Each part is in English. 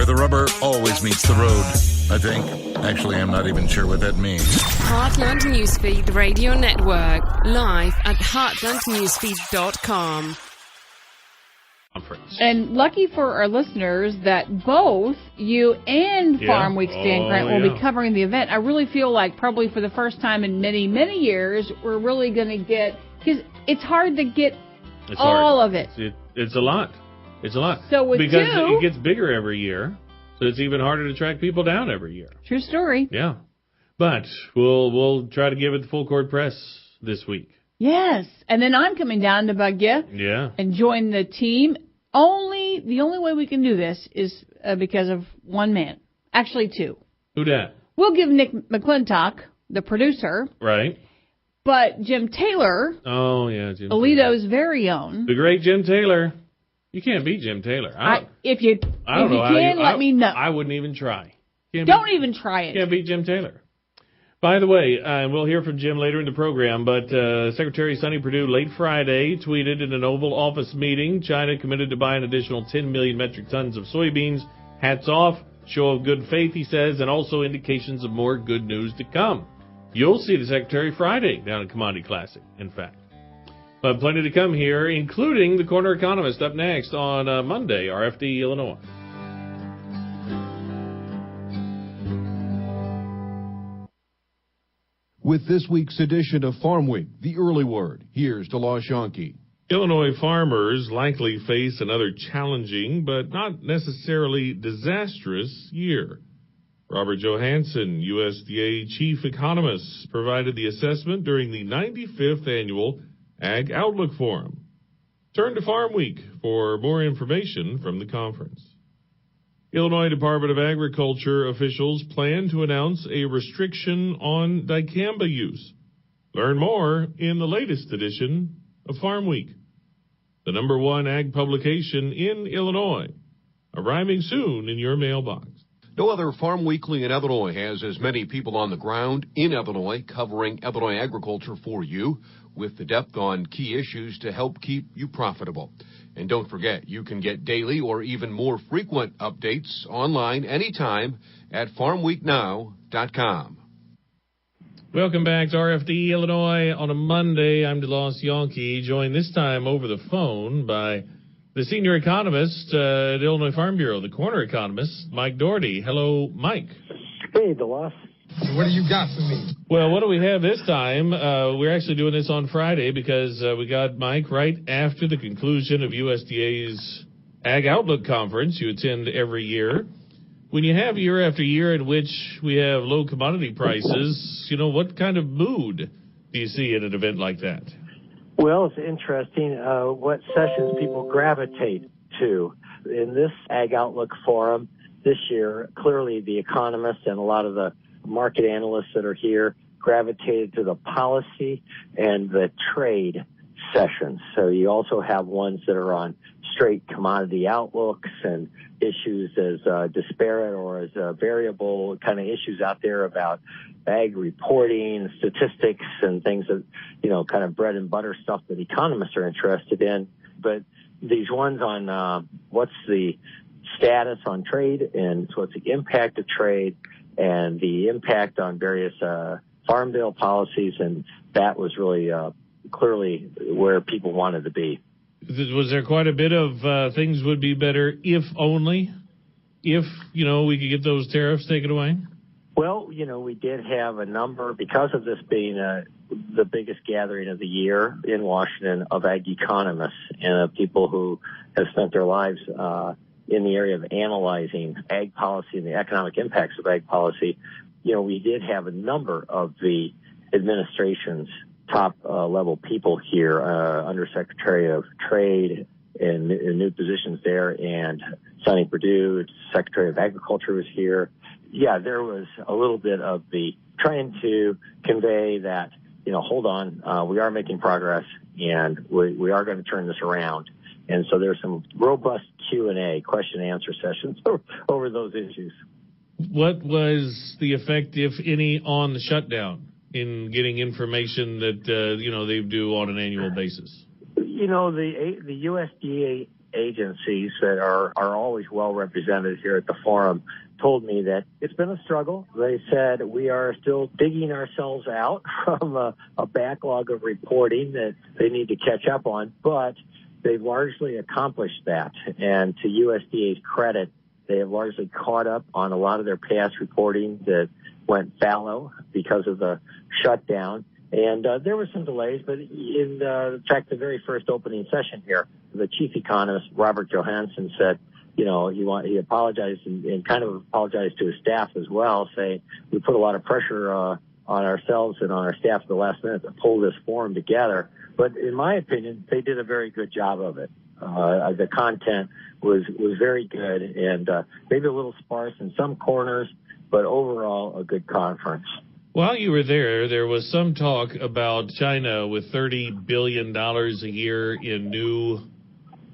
where the rubber always meets the road, I think. Actually, I'm not even sure what that means. Heartland Newsfeed Radio Network, live at heartlandnewsfeed.com. And lucky for our listeners that both you and Farm Week Stan Grant will be covering the event. I really feel like probably for the first time in many, many years, we're really going to get, because it's hard to get all of it. It's a lot. It's a lot. So because it gets bigger every year, so it's even harder to track people down every year. True story. Yeah. But we'll try to give it the full court press this week. Yes. And then I'm coming down to bug you. Yeah. And join the team. The only way we can do this is because of one man. Actually, two. Who dat? We'll give Nick McClintock, the producer. Right. But Jim Taylor. Oh, yeah, Jim Alito's Taylor. very own. The great Jim Taylor. You can't beat Jim Taylor. If you can, let me know. I wouldn't even try. Don't even try it. Can't beat Jim Taylor. By the way, we'll hear from Jim later in the program, but Secretary Sonny Perdue late Friday tweeted in an Oval Office meeting, China committed to buy an additional 10 million metric tons of soybeans. Hats off, show of good faith, he says, and also indications of more good news to come. You'll see the Secretary Friday down at Commodity Classic, in fact. But plenty to come here, including the Corner Economist up next on Monday, RFD, Illinois. With this week's edition of Farm Week, the early word, here's DeLaw Schonke. Illinois farmers likely face another challenging but not necessarily disastrous year. Robert Johansson, USDA chief economist, provided the assessment during the 95th annual Ag Outlook Forum. Turn to Farm Week for more information from the conference. Illinois Department of Agriculture officials plan to announce a restriction on dicamba use. Learn more in the latest edition of Farm Week, the #1 ag publication in Illinois, arriving soon in your mailbox. No other farm weekly in Illinois has as many people on the ground in Illinois covering Illinois agriculture for you with the depth on key issues to help keep you profitable. And don't forget, you can get daily or even more frequent updates online anytime at farmweeknow.com. Welcome back to RFD Illinois on a Monday. I'm DeLaw Schonke, joined this time over the phone by the senior economist at Illinois Farm Bureau, the corner economist, Mike Doherty. Hello, Mike. Hey, DeLaw. What do you got for me? Well, what do we have this time? We're actually doing this on Friday because we got Mike right after the conclusion of USDA's Ag Outlook Conference you attend every year. When you have year after year in which we have low commodity prices, what kind of mood do you see at an event like that? Well, it's interesting what sessions people gravitate to. In this Ag Outlook Forum this year, clearly the economists and a lot of the market analysts that are here gravitated to the policy and the trade sessions. So you also have ones that are on straight commodity outlooks and issues as disparate or as variable kind of issues out there about ag reporting, statistics, and things that, kind of bread and butter stuff that economists are interested in. But these ones on what's the status on trade and what's the impact of trade and the impact on various farm bill policies, and that was really clearly where people wanted to be. Was there quite a bit of things would be better if only, we could get those tariffs taken away? Well, we did have a number, because of this being the biggest gathering of the year in Washington of ag economists and of people who have spent their lives in the area of analyzing ag policy and the economic impacts of ag policy. We did have a number of the administration's top level people here, Undersecretary of Trade and new positions there, and Sonny Perdue, Secretary of Agriculture, was here. Yeah, there was a little bit of the trying to convey that, hold on, we are making progress and we are going to turn this around. And so there's some robust Q&A, question and answer sessions over those issues. What was the effect, if any, on the shutdown in getting information that, they do on an annual basis? The USDA agencies that are always well represented here at the forum told me that it's been a struggle. They said we are still digging ourselves out from a backlog of reporting that they need to catch up on, but they've largely accomplished that. And to USDA's credit, they have largely caught up on a lot of their past reporting that went fallow because of the shutdown. And there were some delays, but in fact, the very first opening session here, the chief economist, Robert Johansson, said, he apologized and kind of apologized to his staff as well, saying we put a lot of pressure on ourselves and on our staff at the last minute to pull this forum together. But in my opinion, they did a very good job of it. The content was very good and maybe a little sparse in some corners, but overall a good conference. While you were there was some talk about China with $30 billion a year in new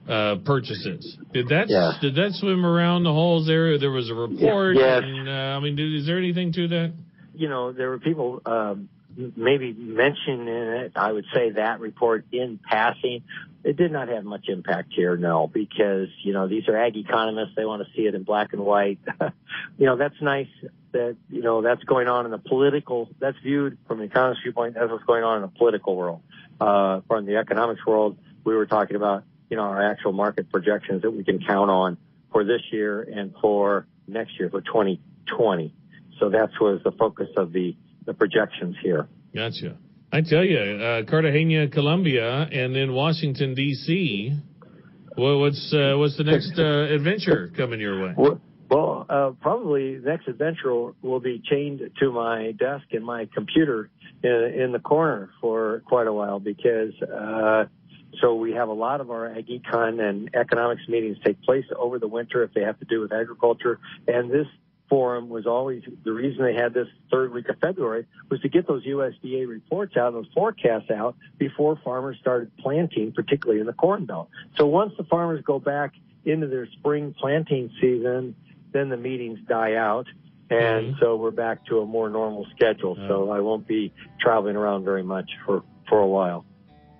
purchases. Did that swim around the halls there? There was a report. Yes. And, is there anything to that? There were people maybe mentioning it. I would say that report in passing. It did not have much impact here, no, because, these are ag economists. They want to see it in black and white. That's nice that, that's going on in the political, that's viewed from an economist viewpoint as what's going on in the political world. From the economics world, we were talking about, our actual market projections that we can count on for this year and for next year, for 2020. So that was the focus of the projections here. Gotcha. I tell you, Cartagena, Colombia, and then Washington, D.C., what's the next adventure coming your way? Well, probably the next adventure will be chained to my desk and my computer in the corner for quite a while because so we have a lot of our ag econ and economics meetings take place over the winter if they have to do with agriculture. And this forum was always, the reason they had this third week of February was to get those USDA reports out, those forecasts out before farmers started planting, particularly in the Corn Belt. So once the farmers go back into their spring planting season, then the meetings die out. And so we're back to a more normal schedule. So I won't be traveling around very much for a while.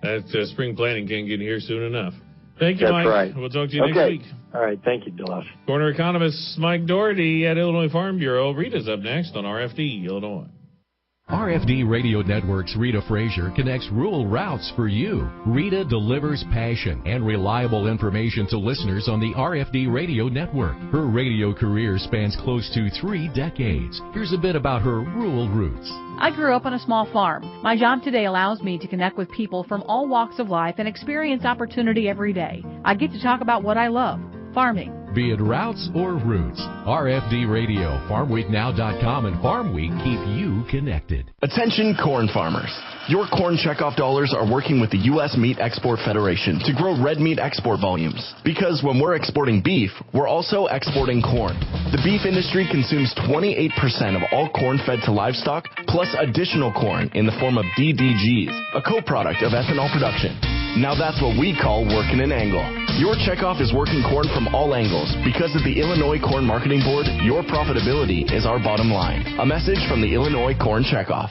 That spring planting can't get here soon enough. Thank you, That's Mike. Right. We'll talk to you next week. All right. Thank you, DeLuff. Corner economist Mike Doherty at Illinois Farm Bureau. Rita's up next on RFD, Illinois. RFD Radio Network's Rita Frazier connects rural routes for you. Rita delivers passion and reliable information to listeners on the RFD Radio Network. Her radio career spans close to 3 decades. Here's a bit about her rural roots. I grew up on a small farm. My job today allows me to connect with people from all walks of life and experience opportunity every day. I get to talk about what I love, farming. Be it routes or roots, RFD Radio, FarmWeekNow.com, and Farm Week keep you connected. Attention corn farmers. Your corn checkoff dollars are working with the U.S. Meat Export Federation to grow red meat export volumes. Because when we're exporting beef, we're also exporting corn. The beef industry consumes 28% of all corn fed to livestock, plus additional corn in the form of DDGs, a co-product of ethanol production. Now that's what we call working an angle. Your checkoff is working corn from all angles. Because of the Illinois Corn Marketing Board, your profitability is our bottom line. A message from the Illinois Corn Checkoff.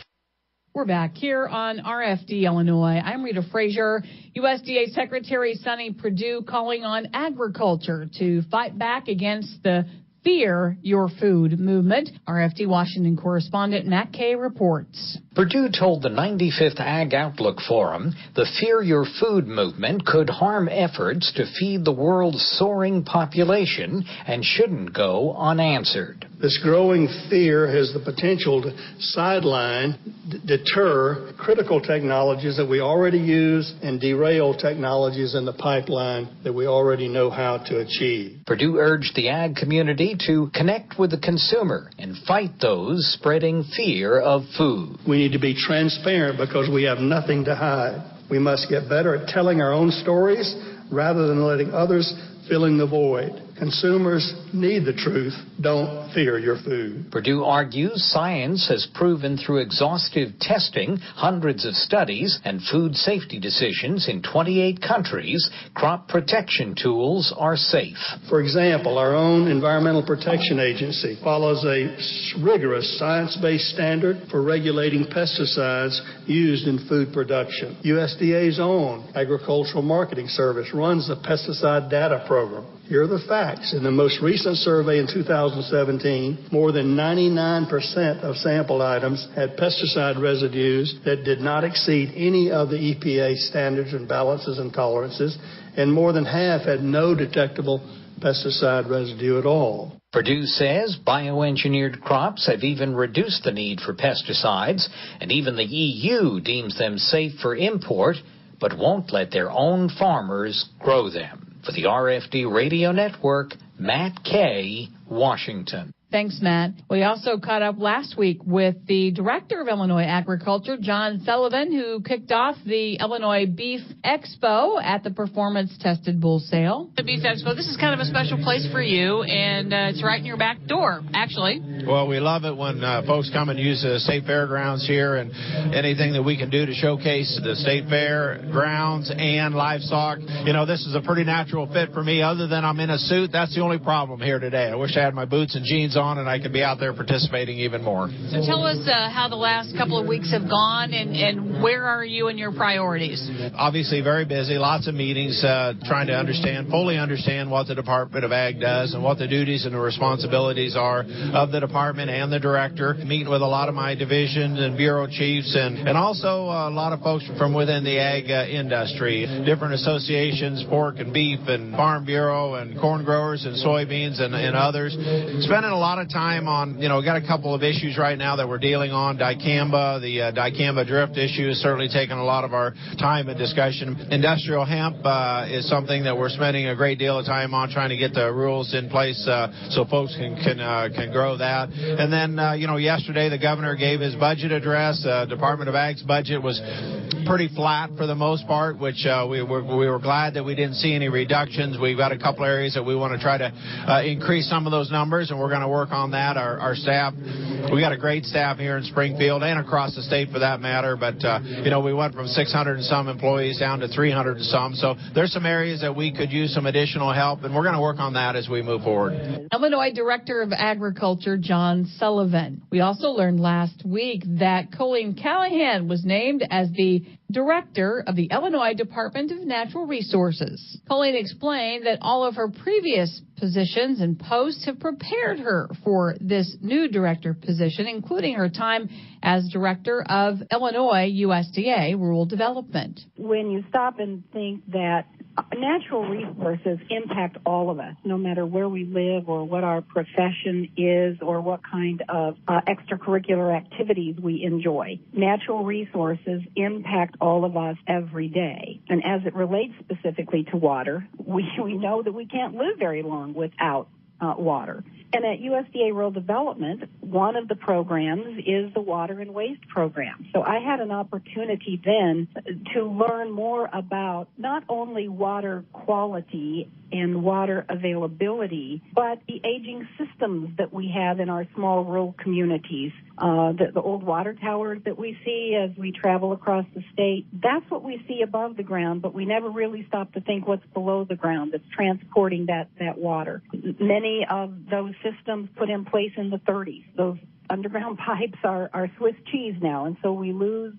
We're back here on RFD, Illinois. I'm Rita Frazier. USDA Secretary Sonny Perdue calling on agriculture to fight back against the Fear Your Food movement. RFD Washington correspondent Matt Kay reports. Perdue told the 95th Ag Outlook Forum the Fear Your Food movement could harm efforts to feed the world's soaring population and shouldn't go unanswered. This growing fear has the potential to sideline, deter critical technologies that we already use and derail technologies in the pipeline that we already know how to achieve. Perdue urged the ag community to connect with the consumer and fight those spreading fear of food. We need to be transparent because we have nothing to hide. We must get better at telling our own stories rather than letting others fill in the void. Consumers need the truth. Don't fear your food. Purdue argues science has proven through exhaustive testing, hundreds of studies, and food safety decisions in 28 countries, crop protection tools are safe. For example, our own Environmental Protection Agency follows a rigorous science-based standard for regulating pesticides used in food production. USDA's own Agricultural Marketing Service runs the Pesticide Data Program. Here are the facts. In the most recent survey in 2017, more than 99% of sampled items had pesticide residues that did not exceed any of the EPA standards and balances and tolerances, and more than half had no detectable pesticide residue at all. Purdue says bioengineered crops have even reduced the need for pesticides, and even the EU deems them safe for import, but won't let their own farmers grow them. For the RFD Radio Network, Matt Kay, Washington. Thanks, Matt. We also caught up last week with the Director of Illinois Agriculture, John Sullivan, who kicked off the Illinois Beef Expo at the Performance Tested Bull Sale. The Beef Expo, this is kind of a special place for you, and it's right in your back door, actually. Well, we love it when folks come and use the state fairgrounds here, and anything that we can do to showcase the state fair grounds and livestock. You know, this is a pretty natural fit for me. Other than I'm in a suit, that's the only problem here today. I wish I had my boots and jeans on and I could be out there participating even more. So tell us how the last couple of weeks have gone and where are you in your priorities? Obviously very busy, lots of meetings, trying to fully understand what the Department of Ag does and what the duties and the responsibilities are of the department and the director. Meeting with a lot of my divisions and bureau chiefs and also a lot of folks from within the ag industry, different associations, pork and beef and farm bureau and corn growers and soybeans and others. Spending a lot of time on, got a couple of issues right now that we're dealing on. Dicamba, the dicamba drift issue is certainly taking a lot of our time and discussion. Industrial hemp is something that we're spending a great deal of time on, trying to get the rules in place so folks can grow that. And then, yesterday the governor gave his budget address. Department of Ag's budget was pretty flat for the most part, which we were glad that we didn't see any reductions. We've got a couple areas that we want to try to increase some of those numbers, and we're going to work on that. Our staff, we got a great staff here in Springfield and across the state for that matter, but we went from 600 and some employees down to 300 and some, so there's some areas that we could use some additional help, and we're going to work on that as we move forward. Illinois Director of Agriculture John Sullivan. We also learned last week that Colleen Callahan was named as the Director of the Illinois Department of Natural Resources. Colleen explained that all of her previous positions and posts have prepared her for this new director position, including her time as Director of Illinois USDA Rural Development. When you stop and think that natural resources impact all of us, no matter where we live or what our profession is or what kind of extracurricular activities we enjoy. Natural resources impact all of us every day. And as it relates specifically to water, we know that we can't live very long without water. And at USDA Rural Development, one of the programs is the Water and Waste Program. So I had an opportunity then to learn more about not only water quality and water availability, but the aging systems that we have in our small rural communities. The old water towers that we see as we travel across the state, that's what we see above the ground, but we never really stop to think what's below the ground that's transporting that water. Many of those systems put in place in the 30s. Those underground pipes are Swiss cheese now, and so we lose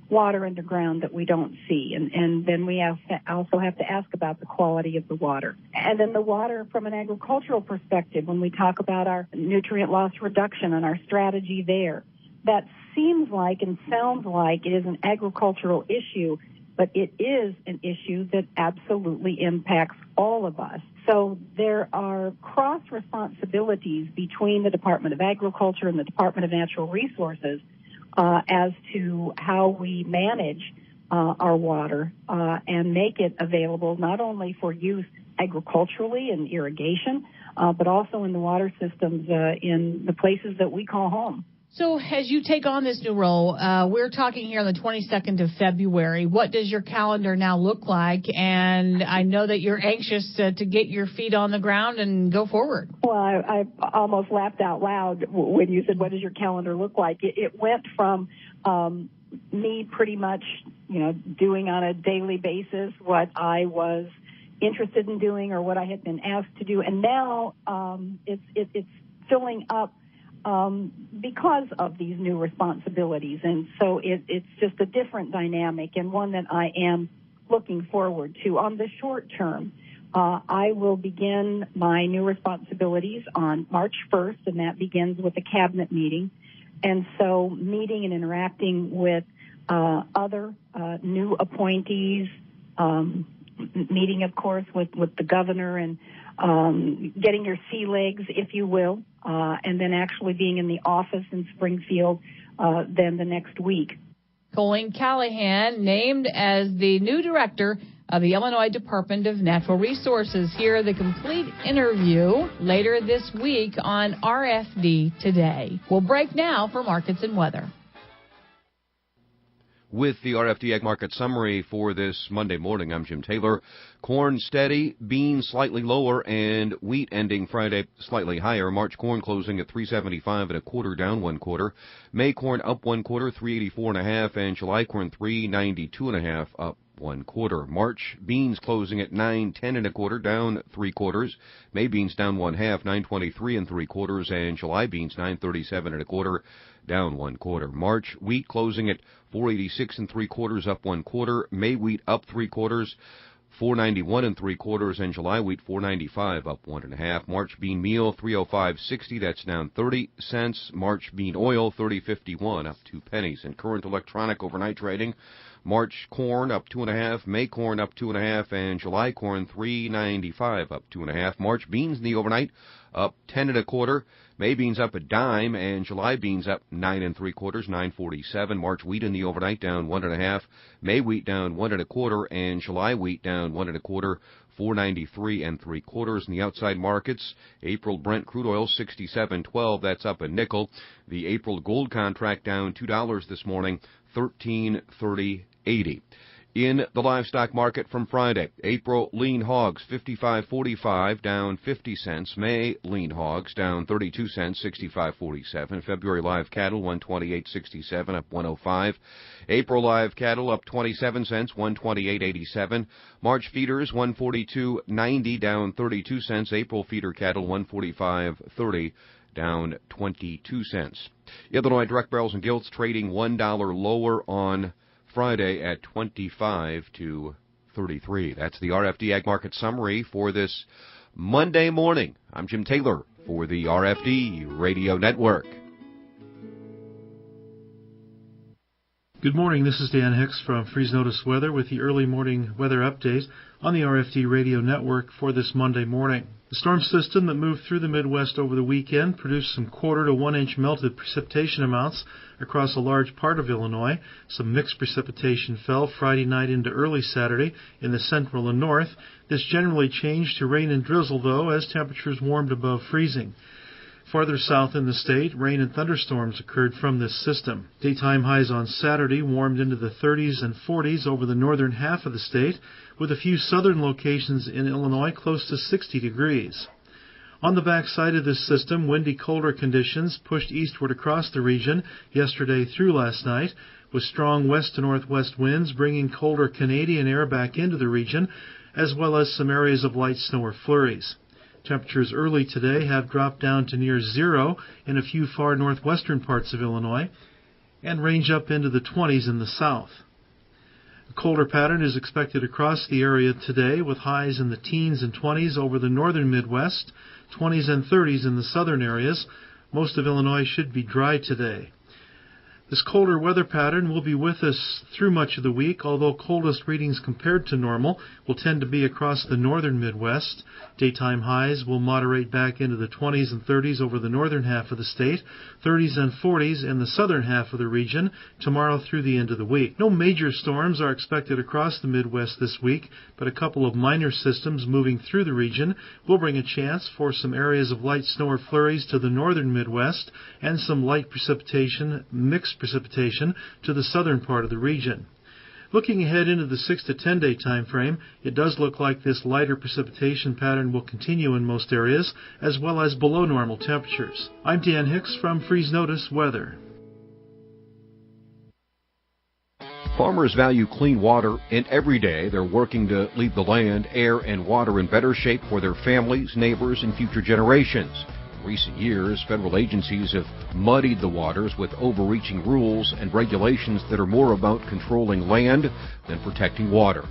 water underground that we don't see. And then we also have to ask about the quality of the water. And then the water from an agricultural perspective, when we talk about our nutrient loss reduction and our strategy there, that seems like and sounds like it is an agricultural issue, but it is an issue that absolutely impacts all of us. So there are cross responsibilities between the Department of Agriculture and the Department of Natural Resources as to how we manage our water and make it available not only for use agriculturally and irrigation, but also in the water systems in the places that we call home. So as you take on this new role, we're talking here on the 22nd of February. What does your calendar now look like? And I know that you're anxious to get your feet on the ground and go forward. Well, I almost laughed out loud when you said, what does your calendar look like? It went from me pretty much, doing on a daily basis what I was interested in doing or what I had been asked to do. And now it's filling up because of these new responsibilities. And so it's just a different dynamic and one that I am looking forward to. On the short term, I will begin my new responsibilities on March 1st, and that begins with a cabinet meeting. And so meeting and interacting with other new appointees, meeting, of course, with the governor and getting your sea legs, if you will, and then actually being in the office in Springfield then the next week. Colleen Callahan named as the new director of the Illinois Department of Natural Resources. Hear the complete interview later this week on RFD Today. We'll break now for markets and weather. With the RFD Ag Market Summary for this Monday morning, I'm Jim Taylor. Corn steady, beans slightly lower, and wheat ending Friday slightly higher. March corn closing at $3.75 1/4, down 1/4. May corn up 1/4, $3.84 1/2, and July corn $3.92 1/2, up 1/4. March beans closing at $9.10 1/4, down 3/4. May beans down 1/2, $9.23 3/4, and July beans $9.37 1/4, down 1/4. March wheat closing at $4.86 3/4, up 1/4. May wheat up 3/4, $4.91 3/4, and July wheat $4.95, up 1 1/2. March bean meal $3.0560, that's down 30 cents. March bean oil $30.51, up 2 pennies. And current electronic overnight trading: March corn up 2 1/2, May corn up 2 1/2, and July corn $3.95, up 2 1/2. March beans in the overnight up 10 1/4. May beans up a dime, and July beans up 9 3/4, $9.47. March wheat in the overnight down 1 1/2. May wheat down 1 1/4, and July wheat down 1 1/4, $4.93 3/4. In the outside markets, April Brent crude oil 67.12, that's up a nickel. The April gold contract down $2 this morning, 13.30.80. In the livestock market from Friday, April lean hogs 55.45, down 50 cents. May lean hogs down 32 cents, 65.47. February live cattle 128.67, up 105. April live cattle up 27 cents, 128.87. March feeders 142.90, down 32 cents. April feeder cattle 145.30, down 22 cents. Illinois direct barrels and gilts trading $1 lower on Friday at 25 to 33. That's the RFD Ag Market Summary for this Monday morning. I'm Jim Taylor for the RFD Radio Network. Good morning. This is Dan Hicks from Freeze Notice Weather with the early morning weather update on the RFD Radio Network for this Monday morning. The storm system that moved through the Midwest over the weekend produced some 1/4 to 1 inch melted precipitation amounts across a large part of Illinois. Some mixed precipitation fell Friday night into early Saturday in the central and north. This generally changed to rain and drizzle, though, as temperatures warmed above freezing. Farther south in the state, rain and thunderstorms occurred from this system. Daytime highs on Saturday warmed into the 30s and 40s over the northern half of the state, with a few southern locations in Illinois close to 60 degrees. On the backside of this system, windy, colder conditions pushed eastward across the region yesterday through last night, with strong west to northwest winds bringing colder Canadian air back into the region, as well as some areas of light snow or flurries. Temperatures early today have dropped down to near zero in a few far northwestern parts of Illinois and range up into the 20s in the south. A colder pattern is expected across the area today, with highs in the teens and 20s over the northern Midwest, 20s and 30s in the southern areas. Most of Illinois should be dry today. This colder weather pattern will be with us through much of the week, although coldest readings compared to normal will tend to be across the northern Midwest. Daytime highs will moderate back into the 20s and 30s over the northern half of the state, 30s and 40s in the southern half of the region tomorrow through the end of the week. No major storms are expected across the Midwest this week, but a couple of minor systems moving through the region will bring a chance for some areas of light snow or flurries to the northern Midwest and some light precipitation, mixed precipitation to the southern part of the region. Looking ahead into the 6 to 10 day time frame, it does look like this lighter precipitation pattern will continue in most areas, as well as below normal temperatures. I'm Dan Hicks from Freeze Notice Weather. Farmers value clean water, and every day they're working to leave the land, air, and water in better shape for their families, neighbors, and future generations. In recent years, federal agencies have muddied the waters with overreaching rules and regulations that are more about controlling land than protecting water.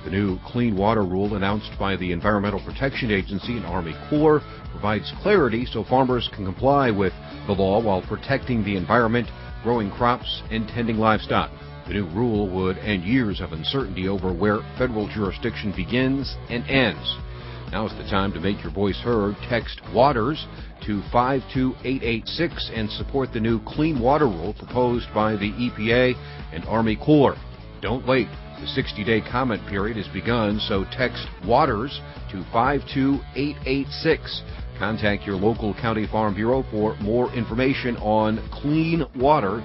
The new Clean Water Rule announced by the Environmental Protection Agency and Army Corps provides clarity so farmers can comply with the law while protecting the environment, growing crops, and tending livestock. The new rule would end years of uncertainty over where federal jurisdiction begins and ends. Now's the time to make your voice heard. Text WATERS to 52886 and support the new Clean Water Rule proposed by the EPA and Army Corps. Don't wait. The 60-day comment period has begun, so text WATERS to 52886. Contact your local county farm bureau for more information on clean water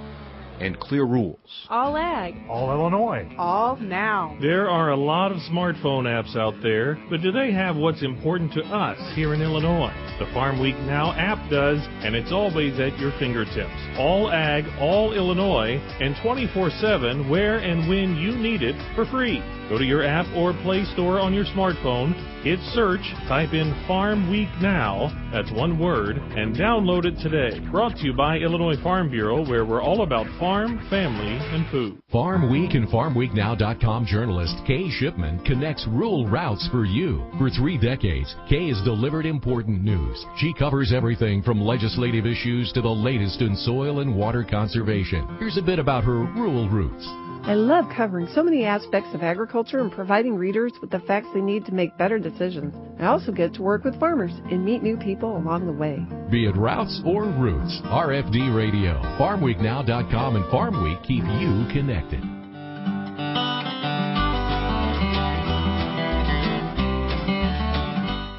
and clear rules. All ag. All Illinois. All now. There are a lot of smartphone apps out there, but do they have what's important to us here in Illinois? The Farm Week Now app does, and it's always at your fingertips. All ag, all Illinois, and 24/7 where and when you need it for free. Go to your app or Play Store on your smartphone, hit search, type in Farm Week Now, that's one word, and download it today. Brought to you by Illinois Farm Bureau, where we're all about farm, family, and food. Farm Week and FarmWeekNow.com journalist Kay Shipman connects rural routes for you. For 3 decades, Kay has delivered important news. She covers everything from legislative issues to the latest in soil and water conservation. Here's a bit about her rural roots. I love covering so many aspects of agriculture and providing readers with the facts they need to make better decisions. I also get to work with farmers and meet new people along the way. Be it routes or roots, RFD Radio, FarmWeekNow.com, and Farm Week keep you connected.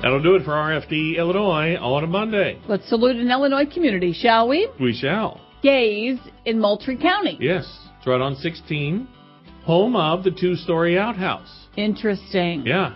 That'll do it for RFD Illinois on a Monday. Let's salute an Illinois community, shall we? We shall. Gays in Moultrie County. Yes. It's right on 16, home of the 2-story outhouse. Interesting. Yeah.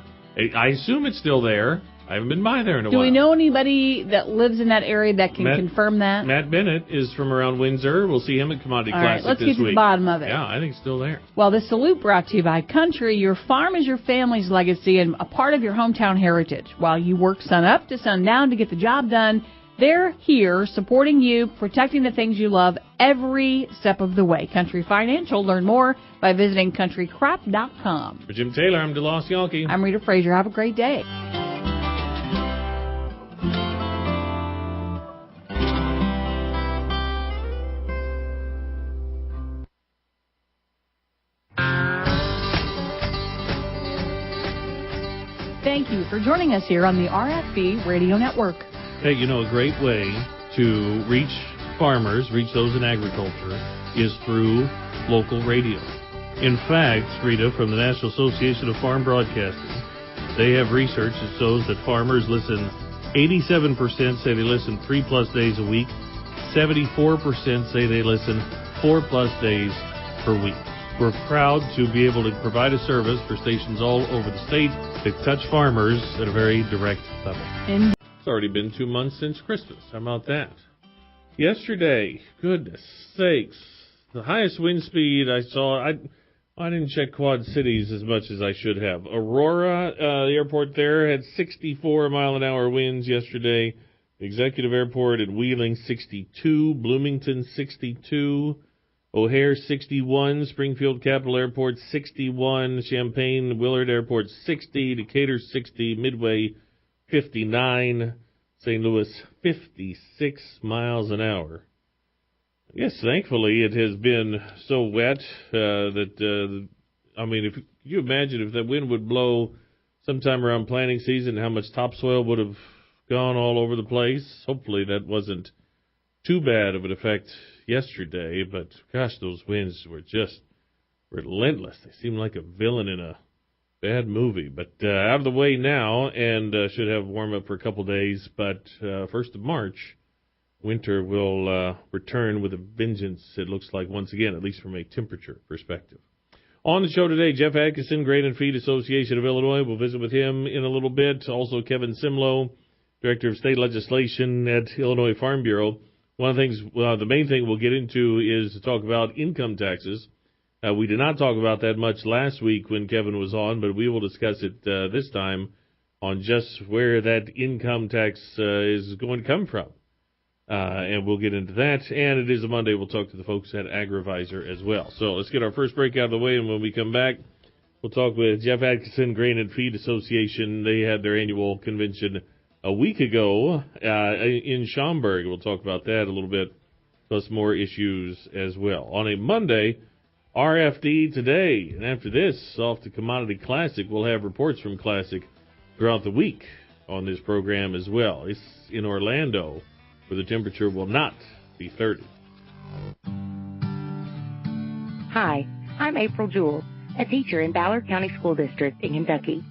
I assume it's still there. I haven't been by there in a while. Do we know anybody that lives in that area that can confirm that? Matt Bennett is from around Windsor. We'll see him at Commodity Classic let's this week. Let's get to the bottom of it. Yeah, I think it's still there. Well, this salute brought to you by Country. Your farm is your family's legacy and a part of your hometown heritage. While you work sun up to sundown to get the job done, they're here supporting you, protecting the things you love every step of the way. Country Financial. Learn more by visiting countrycrop.com. For Jim Taylor, I'm DeLoss Yonke. I'm Rita Frazier. Have a great day. Thank you for joining us here on the RFD Radio Network. Hey, you know, a great way to reach farmers, reach those in agriculture, is through local radio. In fact, Rita, from the National Association of Farm Broadcasters, they have research that shows that farmers listen, 87% say they listen 3+ days a week, 74% say they listen 4+ days per week. We're proud to be able to provide a service for stations all over the state that touch farmers at a very direct level. It's already been 2 months since Christmas. How about that? Yesterday, goodness sakes, the highest wind speed I saw, I didn't check Quad Cities as much as I should have. Aurora, the airport there, had 64-mile-an-hour winds yesterday. The Executive Airport at Wheeling, 62. Bloomington, 62. O'Hare, 61. Springfield Capital Airport, 61. Champaign Willard Airport, 60. Decatur, 60. Midway, 59. St. Louis, 56 miles an hour. Yes, thankfully it has been so wet that, if you imagine if that wind would blow sometime around planting season, how much topsoil would have gone all over the place. Hopefully that wasn't too bad of an effect yesterday, but gosh, those winds were just relentless. They seemed like a villain in a bad movie, but out of the way now, and should have warm up for a couple days, but 1st of March, winter will return with a vengeance, it looks like, once again, at least from a temperature perspective. On the show today, Jeff Atkinson, Grain and Feed Association of Illinois. We'll visit with him in a little bit. Also, Kevin Simlow, Director of State Legislation at Illinois Farm Bureau. One of the things, the main thing we'll get into is to talk about income taxes. We did not talk about that much last week when Kevin was on, but we will discuss it this time on just where that income tax is going to come from. And we'll get into that. And it is a Monday. We'll talk to the folks at AgriVisor as well. So let's get our first break out of the way, and when we come back, we'll talk with Jeff Atkinson, Grain and Feed Association. They had their annual convention a week ago in Schaumburg. We'll talk about that a little bit, plus more issues as well. On a Monday, RFD today. And after this, off to Commodity Classic. We'll have reports from Classic throughout the week on this program as well. It's in Orlando, where the temperature will not be 30. Hi, I'm April Jewell, a teacher in Ballard County School District in Kentucky.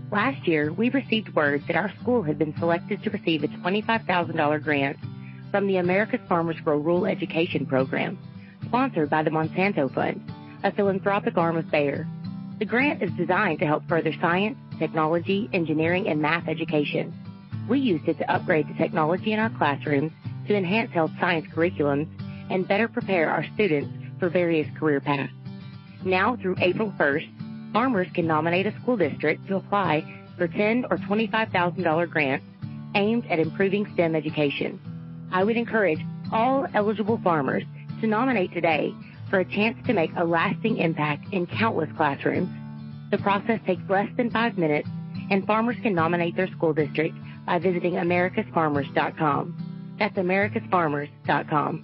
Last year, we received word that our school had been selected to receive a $25,000 grant from the America's Farmers Grow Rural Education Program, sponsored by the Monsanto Fund, a philanthropic arm of Bayer. The grant is designed to help further science, technology, engineering, and math education. We used it to upgrade the technology in our classrooms to enhance health science curriculums and better prepare our students for various career paths. Now through April 1st, farmers can nominate a school district to apply for $10,000 or $25,000 grants aimed at improving STEM education. I would encourage all eligible farmers to nominate today for a chance to make a lasting impact in countless classrooms. The process takes less than 5 minutes, and farmers can nominate their school district by visiting americasfarmers.com. That's americasfarmers.com.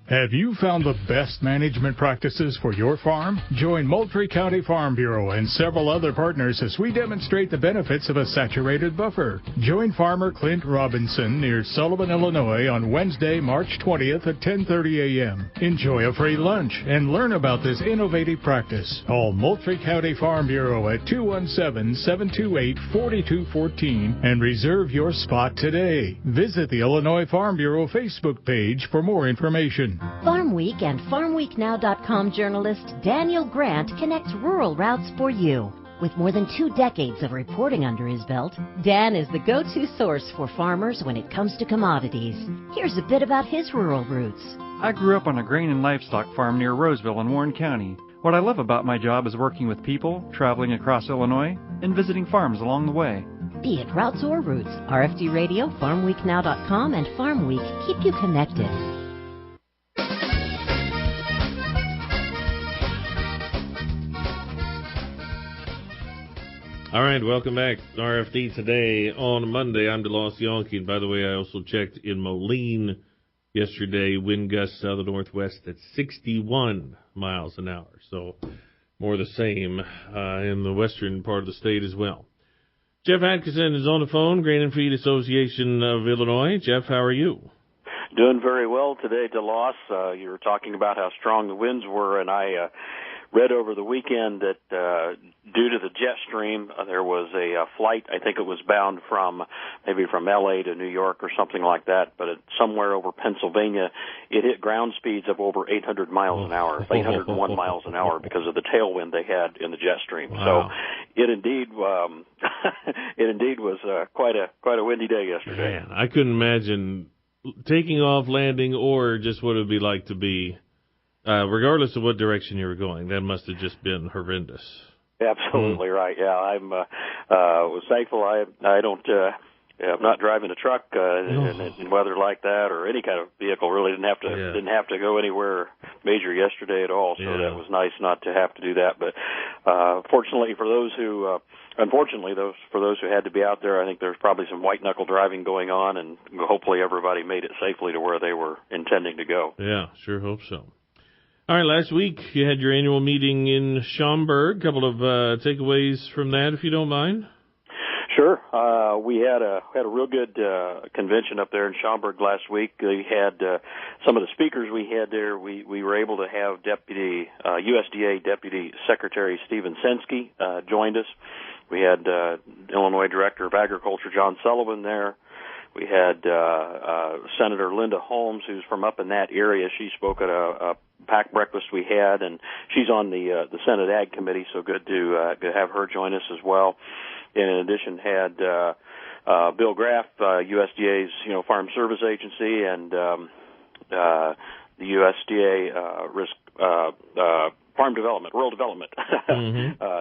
Have you found the best management practices for your farm? Join Moultrie County Farm Bureau and several other partners as we demonstrate the benefits of a saturated buffer. Join farmer Clint Robinson near Sullivan, Illinois on Wednesday, March 20th at 10:30 a.m. Enjoy a free lunch and learn about this innovative practice. Call Moultrie County Farm Bureau at 217-728-4214 and reserve your spot today. Visit the Illinois Farm Bureau Facebook page for more information. Farm Week and FarmWeekNow.com journalist Daniel Grant connects rural routes for you. With more than 2 decades of reporting under his belt, Dan is the go-to source for farmers when it comes to commodities. Here's a bit about his rural roots. I grew up on a grain and livestock farm near Roseville in Warren County. What I love about my job is working with people, traveling across Illinois, and visiting farms along the way. Be it routes or roots, RFD Radio, FarmWeekNow.com, and Farm Week keep you connected. All right, welcome back. RFD today on Monday. I'm DeLoss Yonke, and by the way, I also checked in Moline yesterday. Wind gusts out of the northwest at 61 miles an hour, so more the same in the western part of the state as well. Jeff Atkinson is on the phone, Grain and Feed Association of Illinois. Jeff, how are you? Doing very well today, DeLoss. You were talking about how strong the winds were, and I read over the weekend that due to the jet stream, there was a flight, I think it was bound from L.A. to New York or something like that, but somewhere over Pennsylvania, it hit ground speeds of over 800 miles an hour, 801 miles an hour because of the tailwind they had in the jet stream. Wow. So it indeed was quite a windy day yesterday. Man, I couldn't imagine taking off, landing, or just what it would be like to be regardless of what direction you were going. That must have just been horrendous. Absolutely right. Yeah, I'm was thankful I don't I'm not driving a truck in weather like that, or any kind of vehicle. Really didn't have to go anywhere major yesterday at all. So that was nice not to have to do that. But fortunately for those who, unfortunately, for those who had to be out there, I think there's probably some white knuckle driving going on, and hopefully everybody made it safely to where they were intending to go. Yeah, sure hope so. All right, last week you had your annual meeting in Schaumburg. A couple of takeaways from that, if you don't mind. Sure. We had a real good convention up there in Schaumburg last week. We had some of the speakers we had there. We were able to have USDA Deputy Secretary Stephen Sensky joined us. We had Illinois Director of Agriculture John Sullivan there. We had Senator Linda Holmes, who's from up in that area. She spoke at a packed breakfast we had, and she's on the Senate Ag Committee, so good to have her join us as well. And in addition, had Bill Graff, USDA's Farm Service Agency, and the USDA Farm Development, Rural Development.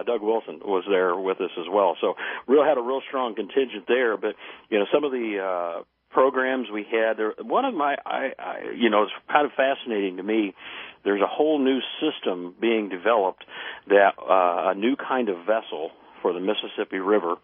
Doug Wilson was there with us as well. So had a real strong contingent there. But some of the programs we had there, one of my, it's kind of fascinating to me. There's a whole new system being developed that a new kind of vessel for the Mississippi River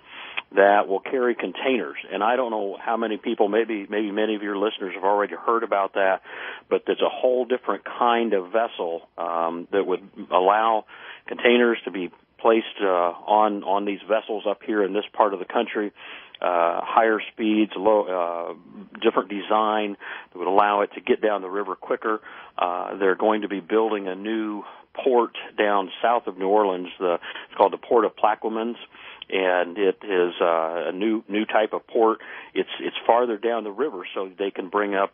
that will carry containers. And I don't know how many people, maybe many of your listeners have already heard about that, but there's a whole different kind of vessel that would allow containers to be placed on these vessels up here in this part of the country. Higher speeds, different design that would allow it to get down the river quicker. They're going to be building a new port down south of New Orleans. It's called the Port of Plaquemines, and it is a new type of port. It's farther down the river, so they can bring up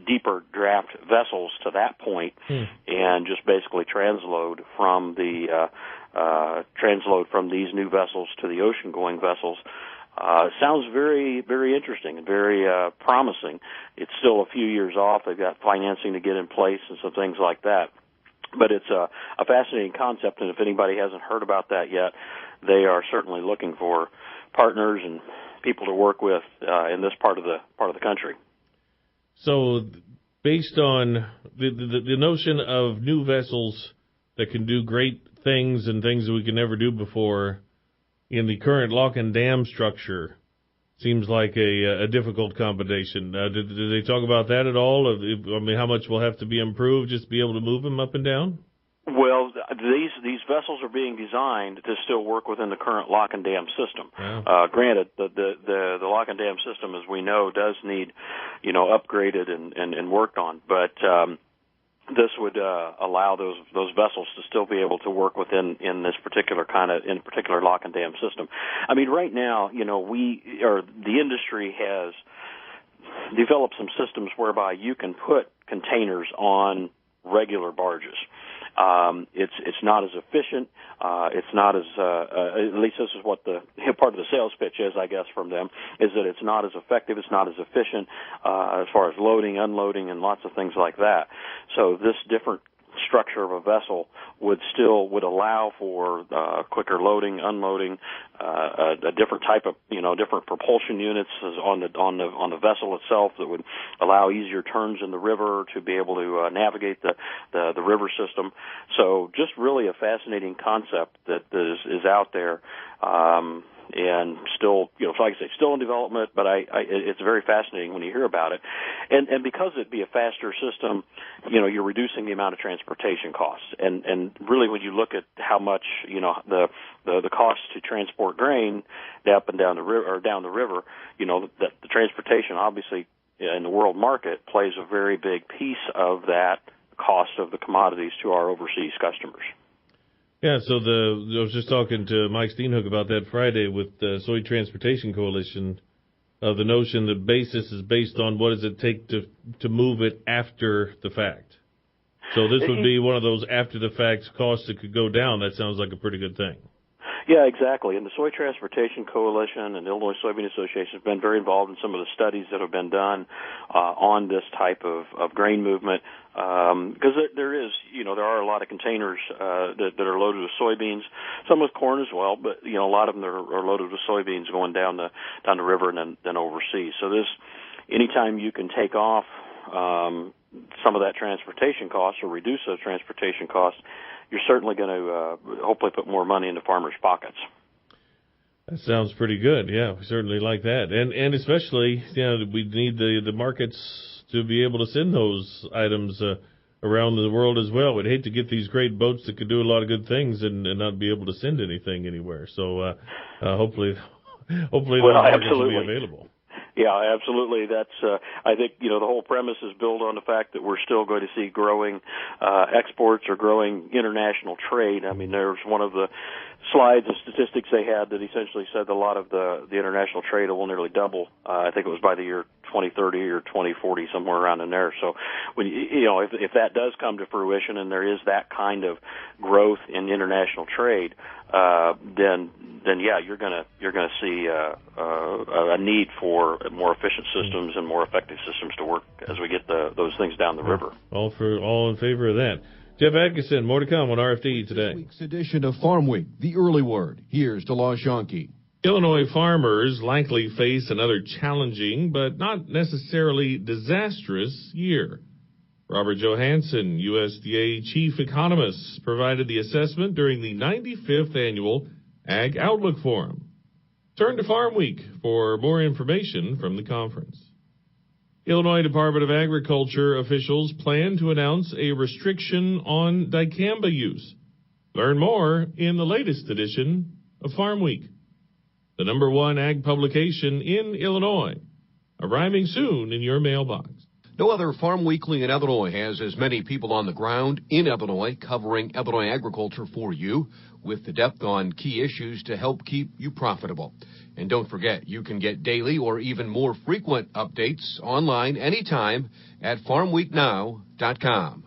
deeper draft vessels to that point and just basically transload from these new vessels to the ocean-going vessels. Sounds very, very interesting and very promising. It's still a few years off. They've got financing to get in place and some things like that. But it's a fascinating concept, and if anybody hasn't heard about that yet, they are certainly looking for partners and people to work with in this part of the country. So, based on the notion of new vessels that can do great things and things that we could never do before in the current lock and dam structure, seems like a difficult combination. Did they talk about that at all? I mean, how much will have to be improved just to be able to move them up and down? Well, these vessels are being designed to still work within the current lock and dam system. Wow. Granted, the lock and dam system, as we know, does need upgraded and worked on, but this would allow those vessels to still be able to work within this particular lock and dam system. I mean, right now, the industry has developed some systems whereby you can put containers on regular barges. It's not as efficient. It's not as at least this is what the part of the sales pitch is, I guess, from them, is that it's not as effective, it's not as efficient as far as loading, unloading, and lots of things like that. So this different structure of a vessel would allow for quicker loading, unloading, a different type of different propulsion units on the vessel itself that would allow easier turns in the river to be able to navigate the river system. So just really a fascinating concept that is out there. And still, like I say, still in development, but it's very fascinating when you hear about it. And because it'd be a faster system, you're reducing the amount of transportation costs. And really when you look at how much, the cost to transport grain up and down the river, that the transportation obviously in the world market plays a very big piece of that cost of the commodities to our overseas customers. Yeah, so I was just talking to Mike Steenhoek about that Friday with the Soy Transportation Coalition, the notion that basis is based on what does it take to move it after the fact. So this would be one of those after the fact costs that could go down. That sounds like a pretty good thing. Yeah, exactly. And the Soy Transportation Coalition and the Illinois Soybean Association have been very involved in some of the studies that have been done on this type of grain movement. Because there are a lot of containers that are loaded with soybeans, some with corn as well, but a lot of them are loaded with soybeans going down the river and then overseas. So anytime you can take off some of that transportation cost or reduce those transportation costs, you're certainly going to hopefully put more money into farmers' pockets. That sounds pretty good. Yeah, we certainly like that, and especially we need the markets to be able to send those items around the world as well. We'd hate to get these great boats that could do a lot of good things and not be able to send anything anywhere. So hopefully those markets will be available. Yeah, absolutely. That's I think the whole premise is built on the fact that we're still going to see growing exports or growing international trade. I mean, there's one of the slides of statistics they had that essentially said a lot of the international trade will nearly double. I think it was by the year 2030 or 2040, somewhere around in there. So when if that does come to fruition and there is that kind of growth in international trade, then yeah, you're gonna see a need for more efficient systems and more effective systems to work as we get those things down the river. All in favor of that. Jeff Atkinson, more to come on RFD today. This week's edition of Farm Week, the early word. Here's DeLoss Yonke. Illinois farmers likely face another challenging but not necessarily disastrous year. Robert Johansson, USDA chief economist, provided the assessment during the 95th annual Ag Outlook Forum. Turn to Farm Week for more information from the conference. Illinois Department of Agriculture officials plan to announce a restriction on dicamba use. Learn more in the latest edition of Farm Week, the #1 ag publication in Illinois, arriving soon in your mailbox. No other farm weekly in Illinois has as many people on the ground in Illinois covering Illinois agriculture for you with the depth on key issues to help keep you profitable. And don't forget, you can get daily or even more frequent updates online anytime at farmweeknow.com.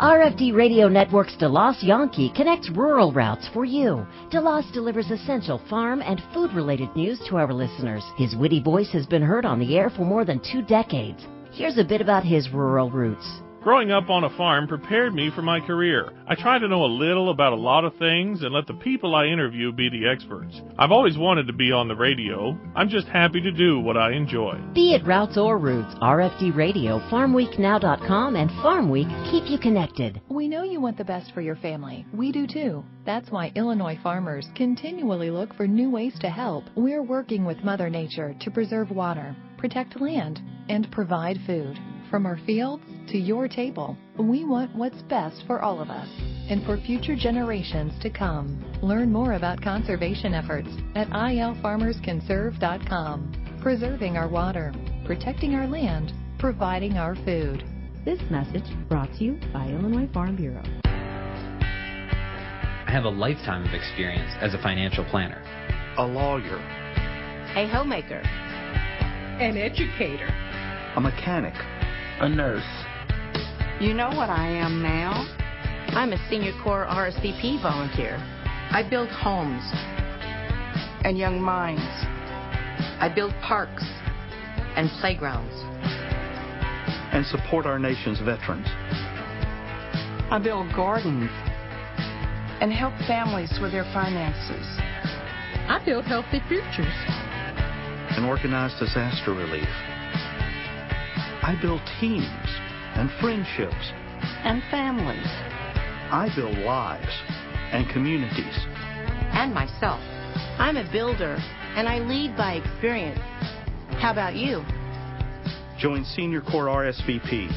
RFD Radio Network's DeLoss Yonke connects rural routes for you. DeLoss delivers essential farm and food-related news to our listeners. His witty voice has been heard on the air for more than 2 decades. Here's a bit about his rural roots. Growing up on a farm prepared me for my career. I try to know a little about a lot of things and let the people I interview be the experts. I've always wanted to be on the radio. I'm just happy to do what I enjoy. Be it routes or roots, RFD Radio, FarmWeekNow.com, and Farm Week keep you connected. We know you want the best for your family. We do too. That's why Illinois farmers continually look for new ways to help. We're working with Mother Nature to preserve water, protect land, and provide food. From our fields to your table, we want what's best for all of us and for future generations to come. Learn more about conservation efforts at ilfarmersconserve.com. Preserving our water, protecting our land, providing our food. This message brought to you by Illinois Farm Bureau. I have a lifetime of experience as a financial planner, a lawyer, a homemaker, an educator, a mechanic, a nurse. You know what I am now? I'm a Senior Corps RSVP volunteer. I build homes and young minds. I build parks and playgrounds. And support our nation's veterans. I build gardens and help families with their finances. I build healthy futures. And organize disaster relief. I build teams and friendships. And families. I build lives and communities. And myself. I'm a builder, and I lead by experience. How about you? Join Senior Corps RSVP.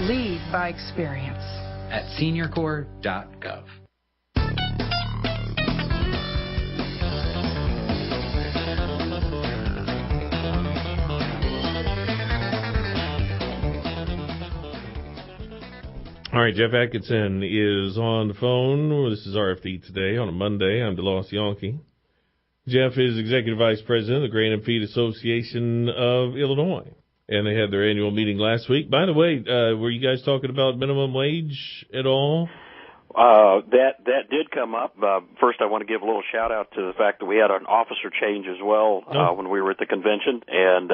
Lead by experience. At seniorcorps.gov. All right, Jeff Atkinson is on the phone. This is RFD Today on a Monday. I'm DeLoss Yonke. Jeff is Executive Vice President of the Grain and Feed Association of Illinois, and they had their annual meeting last week. By the way, were you guys talking about minimum wage at all? That did come up. First, I want to give a little shout out to the fact that we had an officer change as well when we were at the convention. And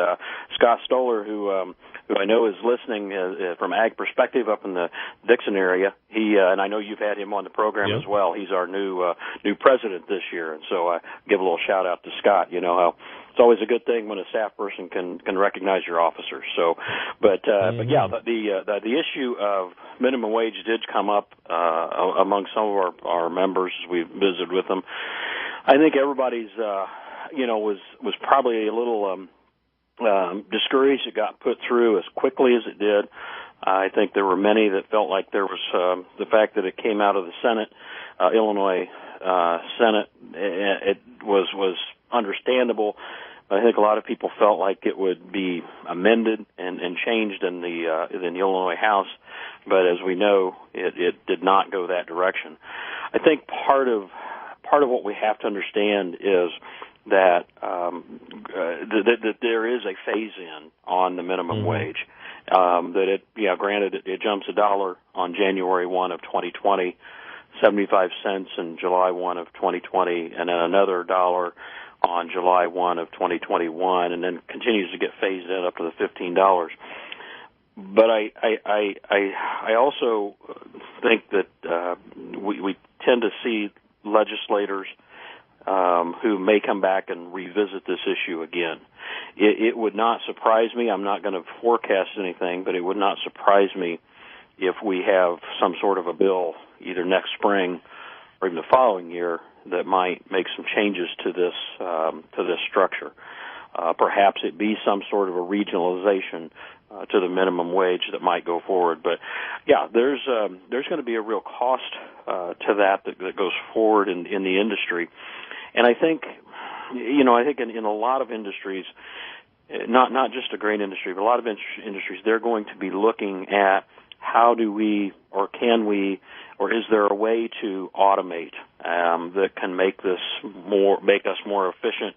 Scott Stoller, who I know is listening from Ag Perspective up in the Dixon area, he and I know you've had him on the program as well. He's our new president this year, and so I give a little shout out to Scott. You know how it's always a good thing when a staff person can recognize your officers. So, but yeah, the issue of minimum wage did come up among some of our members as we visited with them. I think everybody's was probably a little discouraged it got put through as quickly as it did. I think there were many that felt like there was the fact that it came out of the Senate, Illinois Senate. It was understandable. I think a lot of people felt like it would be amended and changed in the Illinois House, but as we know, it did not go that direction. I think part of what we have to understand is that that there is a phase in on the minimum wage. That granted it jumps $1 on January 1 of 2020, 75 cents in July 1 of 2020, and then another $1 on July 1 of 2021, and then continues to get phased in up to the $15. But I also think that we tend to see legislators who may come back and revisit this issue again. It would not surprise me. I'm not going to forecast anything, but it would not surprise me if we have some sort of a bill either next spring or even the following year that might make some changes to this structure. Perhaps it be some sort of a regionalization to the minimum wage that might go forward. But yeah, there's going to be a real cost to that goes forward in the industry. And I think in a lot of industries, not just the grain industry, but a lot of industries, they're going to be looking at how do we, or can we, or is there a way to automate that can make us more efficient?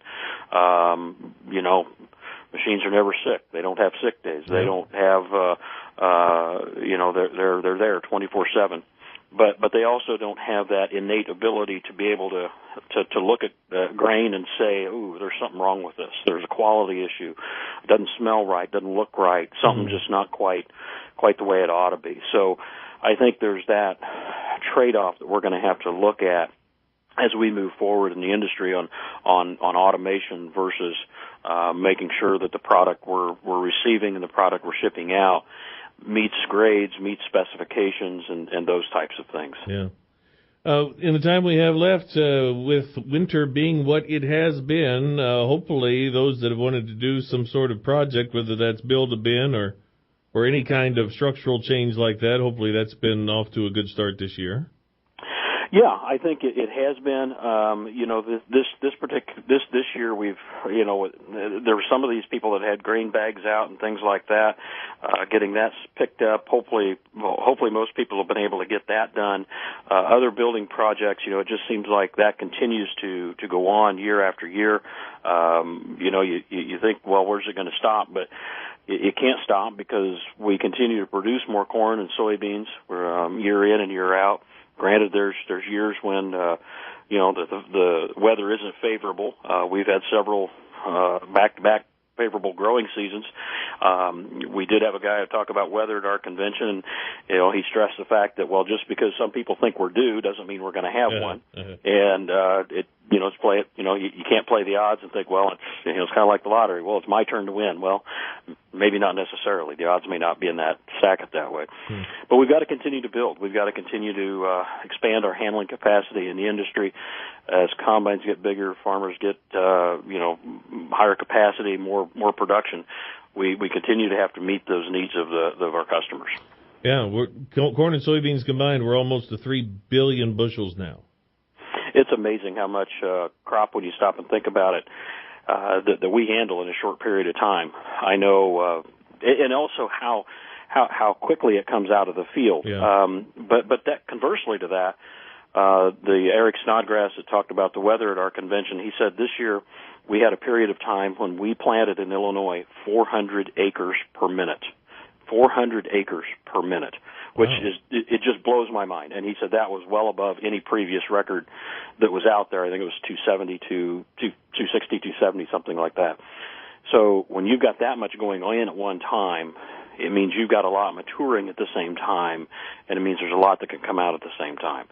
Machines are never sick. They don't have sick days. They don't have they're there 24/7. But they also don't have that innate ability to be able to look at grain and say, ooh, there's something wrong with this. There's a quality issue. It doesn't smell right, doesn't look right. Something's just not quite the way it ought to be. So I think there's that trade-off that we're going to have to look at as we move forward in the industry on automation versus making sure that the product we're receiving and the product we're shipping out meets grades, meets specifications, and those types of things. Yeah. In the time we have left, with winter being what it has been, hopefully those that have wanted to do some sort of project, whether that's build a bin or any kind of structural change like that, hopefully that's been off to a good start this year. Yeah, I think it has been. This year we've, there were some of these people that had grain bags out and things like that, getting that picked up. Hopefully most people have been able to get that done. Other building projects, it just seems like that continues to go on year after year. You think, well, where's it going to stop? But it can't stop because we continue to produce more corn and soybeans. We're year in and year out. Granted, there's years when the weather isn't favorable. We've had several back-to-back favorable growing seasons. We did have a guy talk about weather at our convention, and he stressed the fact that just because some people think we're due doesn't mean we're going to have one. And let's play it. You can't play the odds and think, it's kind of like the lottery. Well, it's my turn to win. Well, maybe not necessarily. The odds may not be in that stack it that way. But we've got to continue to build. We've got to continue to expand our handling capacity in the industry. As combines get bigger, farmers get higher capacity, more production. We continue to have to meet those needs of our customers. Yeah, corn and soybeans combined, we're almost to 3 billion bushels now. It's amazing how much crop, when you stop and think about it, that we handle in a short period of time. I know, and also how quickly it comes out of the field. Yeah. But that conversely to that, the Eric Snodgrass that talked about the weather at our convention, he said this year we had a period of time when we planted in Illinois 400 acres per minute. 400 acres per minute, which is, it just blows my mind. And he said that was well above any previous record that was out there. I think it was 270, 260, 270, something like that. So when you've got that much going on at one time, it means you've got a lot maturing at the same time, and it means there's a lot that can come out at the same time.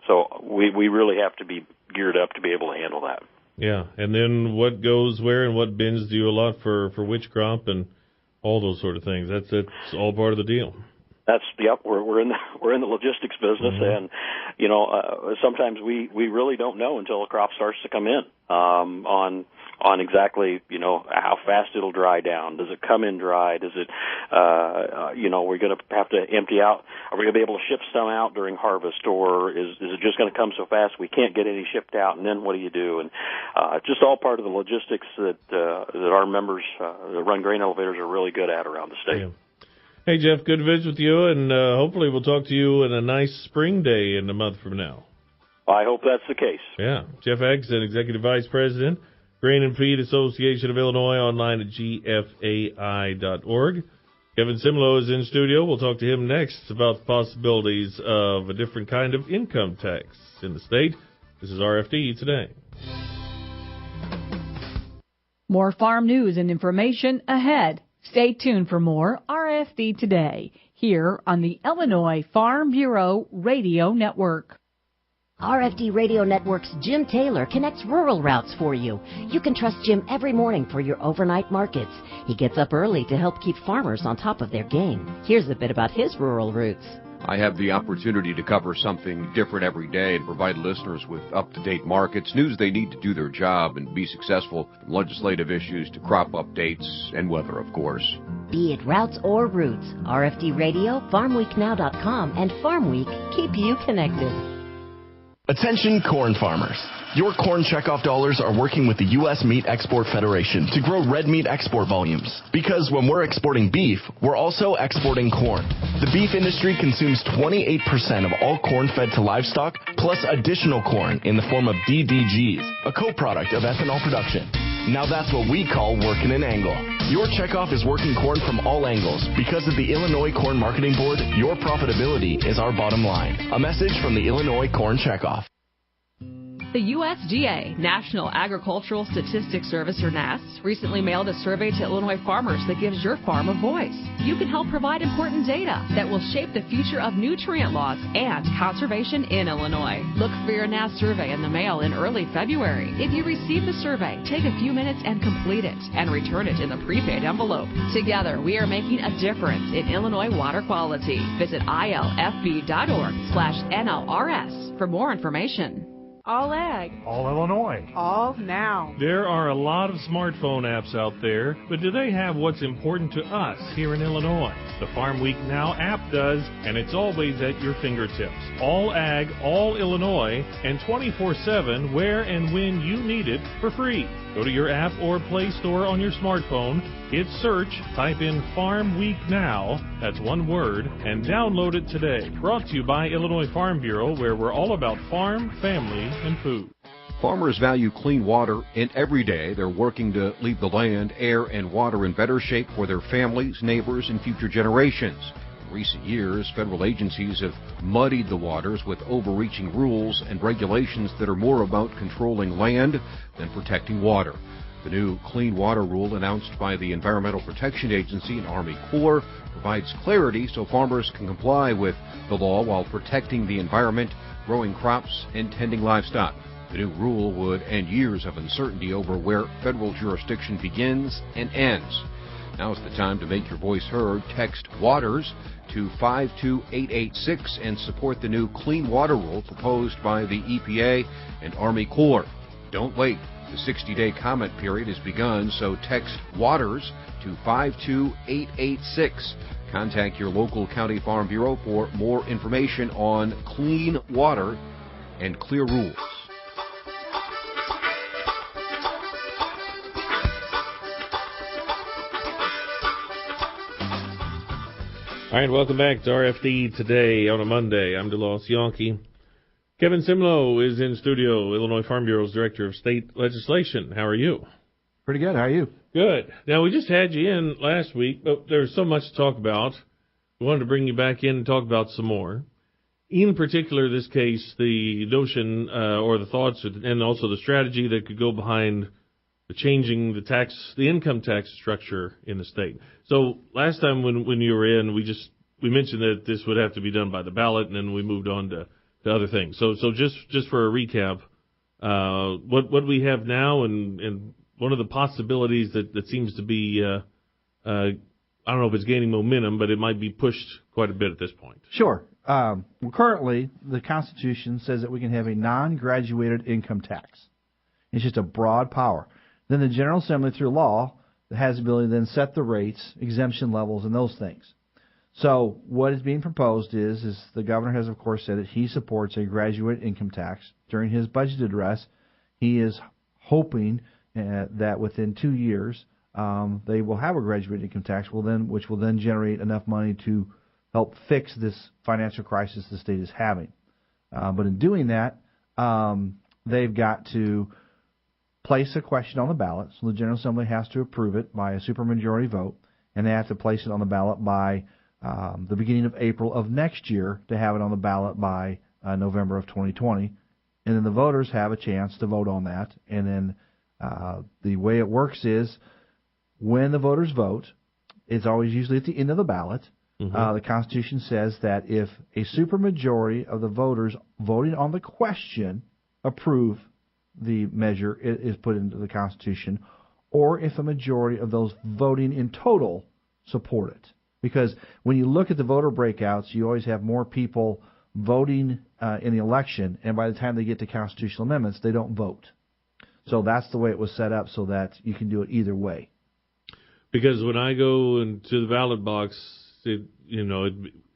So we really have to be geared up to be able to handle that. Yeah, and then what goes where and what bins do you allot for which crop and all those sort of things. That's all part of the deal. We're in the logistics business, and sometimes we really don't know until a crop starts to come in on exactly how fast it'll dry down. Does it come in dry? Does it we're going to have to empty out? Are we going to be able to ship some out during harvest, or is it just going to come so fast we can't get any shipped out? And then what do you do? And just all part of the logistics that our members that run grain elevators are really good at around the state. Yeah. Hey, Jeff, good to visit with you, and hopefully we'll talk to you on a nice spring day in a month from now. I hope that's the case. Yeah. Jeff Egson, Executive Vice President, Grain and Feed Association of Illinois, online at gfai.org. Kevin Simlow is in studio. We'll talk to him next about the possibilities of a different kind of income tax in the state. This is RFD Today. More farm news and information ahead. Stay tuned for more RFD Today here on the Illinois Farm Bureau Radio Network. RFD Radio Network's Jim Taylor connects rural routes for you. You can trust Jim every morning for your overnight markets. He gets up early to help keep farmers on top of their game. Here's a bit about his rural routes. I have the opportunity to cover something different every day and provide listeners with up-to-date markets, news they need to do their job and be successful, from legislative issues to crop updates and weather, of course. Be it routes or routes, RFD Radio, FarmWeekNow.com, and Farm Week keep you connected. Attention corn farmers. Your corn checkoff dollars are working with the U.S. Meat Export Federation to grow red meat export volumes. Because when we're exporting beef, we're also exporting corn. The beef industry consumes 28% of all corn fed to livestock, plus additional corn in the form of DDGs, a co-product of ethanol production. Now that's what we call working an angle. Your checkoff is working corn from all angles. Because of the Illinois Corn Marketing Board, your profitability is our bottom line. A message from the Illinois Corn Checkoff. The USDA, National Agricultural Statistics Service, or NASS, recently mailed a survey to Illinois farmers that gives your farm a voice. You can help provide important data that will shape the future of nutrient loss and conservation in Illinois. Look for your NASS survey in the mail in early February. If you receive the survey, take a few minutes and complete it, and return it in the prepaid envelope. Together, we are making a difference in Illinois water quality. Visit ilfb.org/NLRS for more information. All ag. All Illinois. All now. There are a lot of smartphone apps out there, but do they have what's important to us here in Illinois? The Farm Week Now app does, and it's always at your fingertips. All ag, all Illinois, and 24/7 where and when you need it for free. Go to your app or Play Store on your smartphone, hit search, type in Farm Week Now, that's one word, and download it today. Brought to you by Illinois Farm Bureau, where we're all about farm, family, and food. Farmers value clean water, and every day they're working to leave the land, air, and water in better shape for their families, neighbors, and future generations. In recent years, federal agencies have muddied the waters with overreaching rules and regulations that are more about controlling land than protecting water. The new Clean Water Rule announced by the Environmental Protection Agency and Army Corps provides clarity so farmers can comply with the law while protecting the environment, growing crops, and tending livestock. The new rule would end years of uncertainty over where federal jurisdiction begins and ends. Now's the time to make your voice heard. Text WATERS to 52886 and support the new Clean Water Rule proposed by the EPA and Army Corps. Don't wait. The 60-day comment period has begun, so text WATERS to 52886. Contact your local county farm bureau for more information on clean water and clear rules. All right, welcome back to RFD Today on a Monday. I'm DeLoss Yankee. Kevin Simlow is in studio, Illinois Farm Bureau's Director of State Legislation. How are you? Pretty good. How are you? Good. Now, we just had you in last week, but there's so much to talk about. We wanted to bring you back in and talk about some more. In particular, this case, the notion or the thoughts and also the strategy that could go behind changing the income tax structure in the state. So last time when you were in, we mentioned that this would have to be done by the ballot, and then we moved on to other things. So just for a recap, what we have now and one of the possibilities that seems to be, I don't know if it's gaining momentum, but it might be pushed quite a bit at this point. Sure. Well, currently, the Constitution says that we can have a non-graduated income tax. It's just a broad power. Then the General Assembly, through law, has the ability to then set the rates, exemption levels, and those things. So what is being proposed is the governor has, of course, said that he supports a graduate income tax. During his budget address, he is hoping that within 2 years they will have a graduate income tax, which will then generate enough money to help fix this financial crisis the state is having. But in doing that, they've got to place a question on the ballot. So the General Assembly has to approve it by a supermajority vote, and they have to place it on the ballot by the beginning of April of next year to have it on the ballot by November of 2020. And then the voters have a chance to vote on that. And then the way it works is when the voters vote, it's always usually at the end of the ballot. Mm-hmm. The Constitution says that if a supermajority of the voters voting on the question approve the measure, it is put into the Constitution, or if a majority of those voting in total support it. Because when you look at the voter breakouts, you always have more people voting in the election, and by the time they get to constitutional amendments, they don't vote. So that's the way it was set up, so that you can do it either way. Because when I go into the ballot box,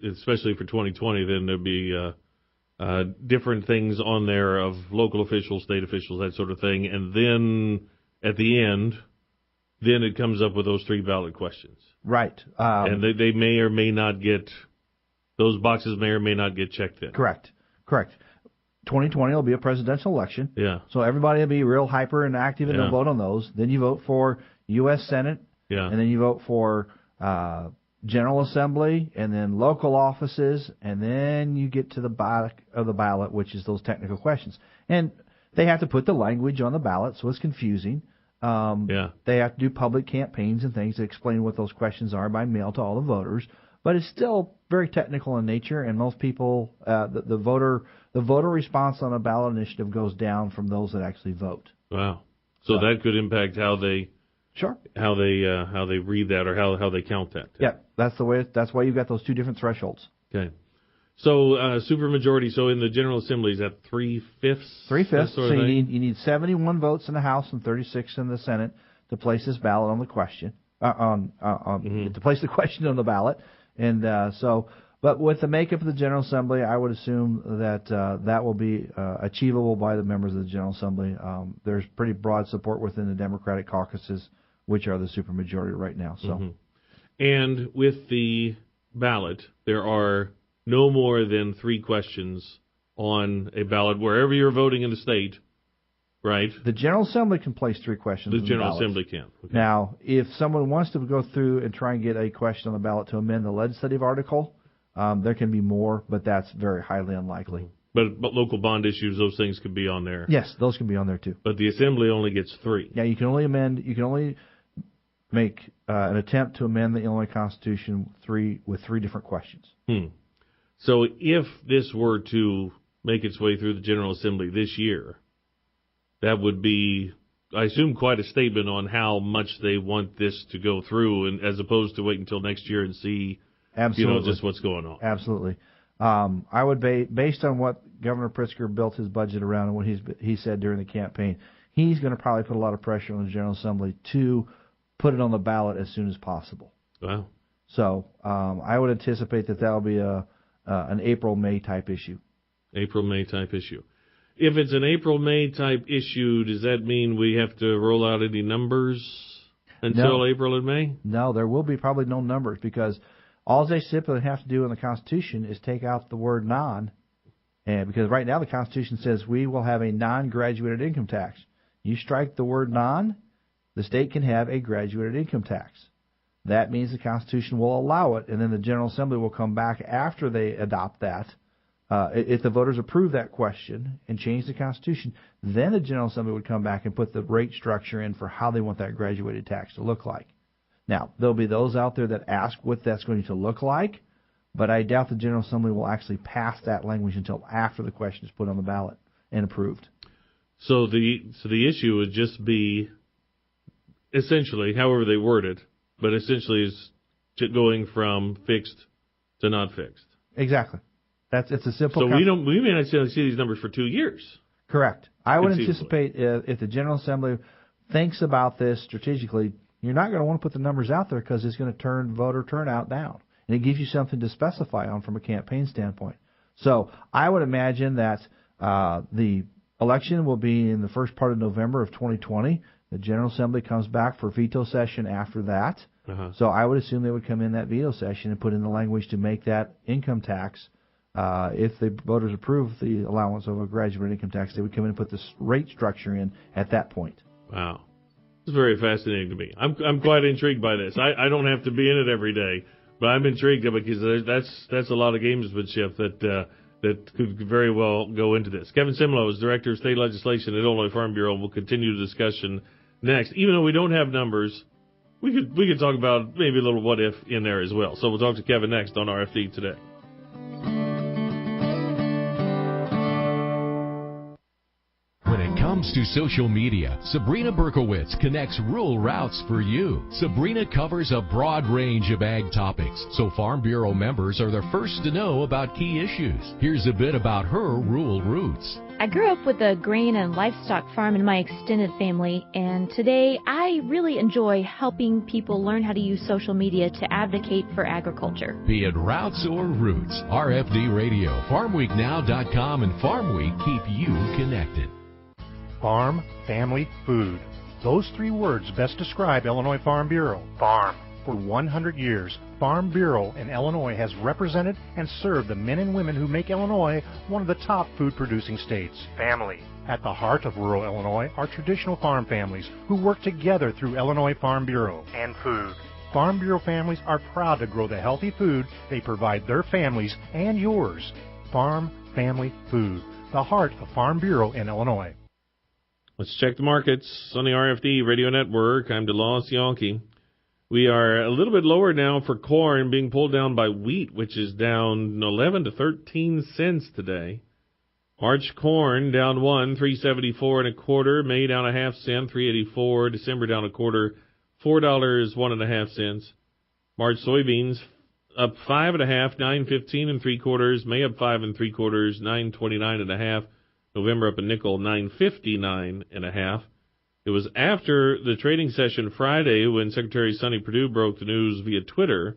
especially for 2020, then there'll be different things on there of local officials, state officials, that sort of thing. And then at the end, then it comes up with those 3 ballot questions. Right. And they may or may not get, those boxes may or may not get checked in. Correct. 2020 will be a presidential election. Yeah. So everybody will be real hyper and active, and they'll vote on those. Then you vote for U.S. Senate. Yeah. And then you vote for General Assembly, and then local offices, and then you get to the back of the ballot, which is those technical questions. And they have to put the language on the ballot, so it's confusing. They have to do public campaigns and things to explain what those questions are by mail to all the voters. But it's still very technical in nature, and most people, the voter response on a ballot initiative goes down from those that actually vote. Wow. So that could impact how they how they read that or how they count that. Yeah, that's the way. That's why you've got those 2 different thresholds. Okay. So supermajority. So in the General Assembly, is that 3/5? 3/5. So you need 71 votes in the House and 36 in the Senate to place this ballot on the question. To place the question on the ballot. And but with the makeup of the General Assembly, I would assume that that will be achievable by the members of the General Assembly. There's pretty broad support within the Democratic caucuses, which are the supermajority right now. So, And with the ballot, there are no more than 3 questions on a ballot wherever you're voting in the state, right? The General Assembly can place 3 questions on the General ballot. Assembly can. Okay. Now, if someone wants to go through and try and get a question on the ballot to amend the legislative article, there can be more, but that's very highly unlikely. But local bond issues, those things could be on there. Yes, those can be on there too. But the Assembly only gets 3. Yeah, you can only make an attempt to amend the Illinois Constitution with 3 different questions. So if this were to make its way through the General Assembly this year, that would be, I assume, quite a statement on how much they want this to go through, and as opposed to wait until next year and see, just what's going on. Absolutely. I would, based on what Governor Pritzker built his budget around and what he said during the campaign, he's going to probably put a lot of pressure on the General Assembly to put it on the ballot as soon as possible. Wow. So I would anticipate that will be an April-May type issue. April-May type issue. If it's an April-May type issue, does that mean we have to roll out any numbers until April and May? No, there will be probably no numbers, because all they simply have to do in the Constitution is take out the word non, and because right now the Constitution says we will have a non-graduated income tax. You strike the word non, the state can have a graduated income tax. That means the Constitution will allow it, and then the General Assembly will come back after they adopt that. If the voters approve that question and change the Constitution, then the General Assembly would come back and put the rate structure in for how they want that graduated tax to look like. Now, there'll be those out there that ask what that's going to look like, but I doubt the General Assembly will actually pass that language until after the question is put on the ballot and approved. So the issue would just be, essentially, however they word it, but essentially is going from fixed to not fixed. Exactly. It's a simple. So we may not see these numbers for 2 years. Correct. I would anticipate if the General Assembly thinks about this strategically, you're not going to want to put the numbers out there because it's going to turn voter turnout down, and it gives you something to specify on from a campaign standpoint. So I would imagine that the election will be in the first part of November of 2020. The General Assembly comes back for veto session after that. So I would assume they would come in that veto session and put in the language to make that income tax. If the voters approve the allowance of a graduate income tax, they would come in and put this rate structure in at that point. Wow. It's very fascinating to me. I'm quite intrigued by this. I don't have to be in it every day, but I'm intrigued because that's a lot of gamesmanship that could very well go into this. Kevin Simlow is Director of State Legislation at Illinois Farm Bureau. We'll continue the discussion next. Even though we don't have numbers, we could talk about maybe a little what if in there as well. So we'll talk to Kevin next on RFD Today. When it comes to social media, Sabrina Berkowitz connects rural routes for you. Sabrina covers a broad range of ag topics, so Farm Bureau members are the first to know about key issues. Here's a bit about her rural roots. I grew up with a grain and livestock farm in my extended family, and today I really enjoy helping people learn how to use social media to advocate for agriculture. Be it routes or roots, RFD Radio, FarmWeekNow.com, and Farm Week keep you connected. Farm, family, food. Those three words best describe Illinois Farm Bureau. Farm. For 100 years, Farm Bureau in Illinois has represented and served the men and women who make Illinois one of the top food-producing states. Family. At the heart of rural Illinois are traditional farm families who work together through Illinois Farm Bureau. And food. Farm Bureau families are proud to grow the healthy food they provide their families and yours. Farm, family, food. The heart of Farm Bureau in Illinois. Let's check the markets on the RFD Radio Network. I'm DeLoss Yankee. We are a little bit lower now for corn, being pulled down by wheat, which is down 11 to 13 cents today. March corn down 3.74 and a quarter. May down a half cent, 3.84. December down a quarter, $4, 1.5 cents. March soybeans up 5.5, 9.15 and 3/4. May up 5 3/4, 9.29 and a half. November up a nickel, 9.59 and a half. It was after the trading session Friday when Secretary Sonny Perdue broke the news via Twitter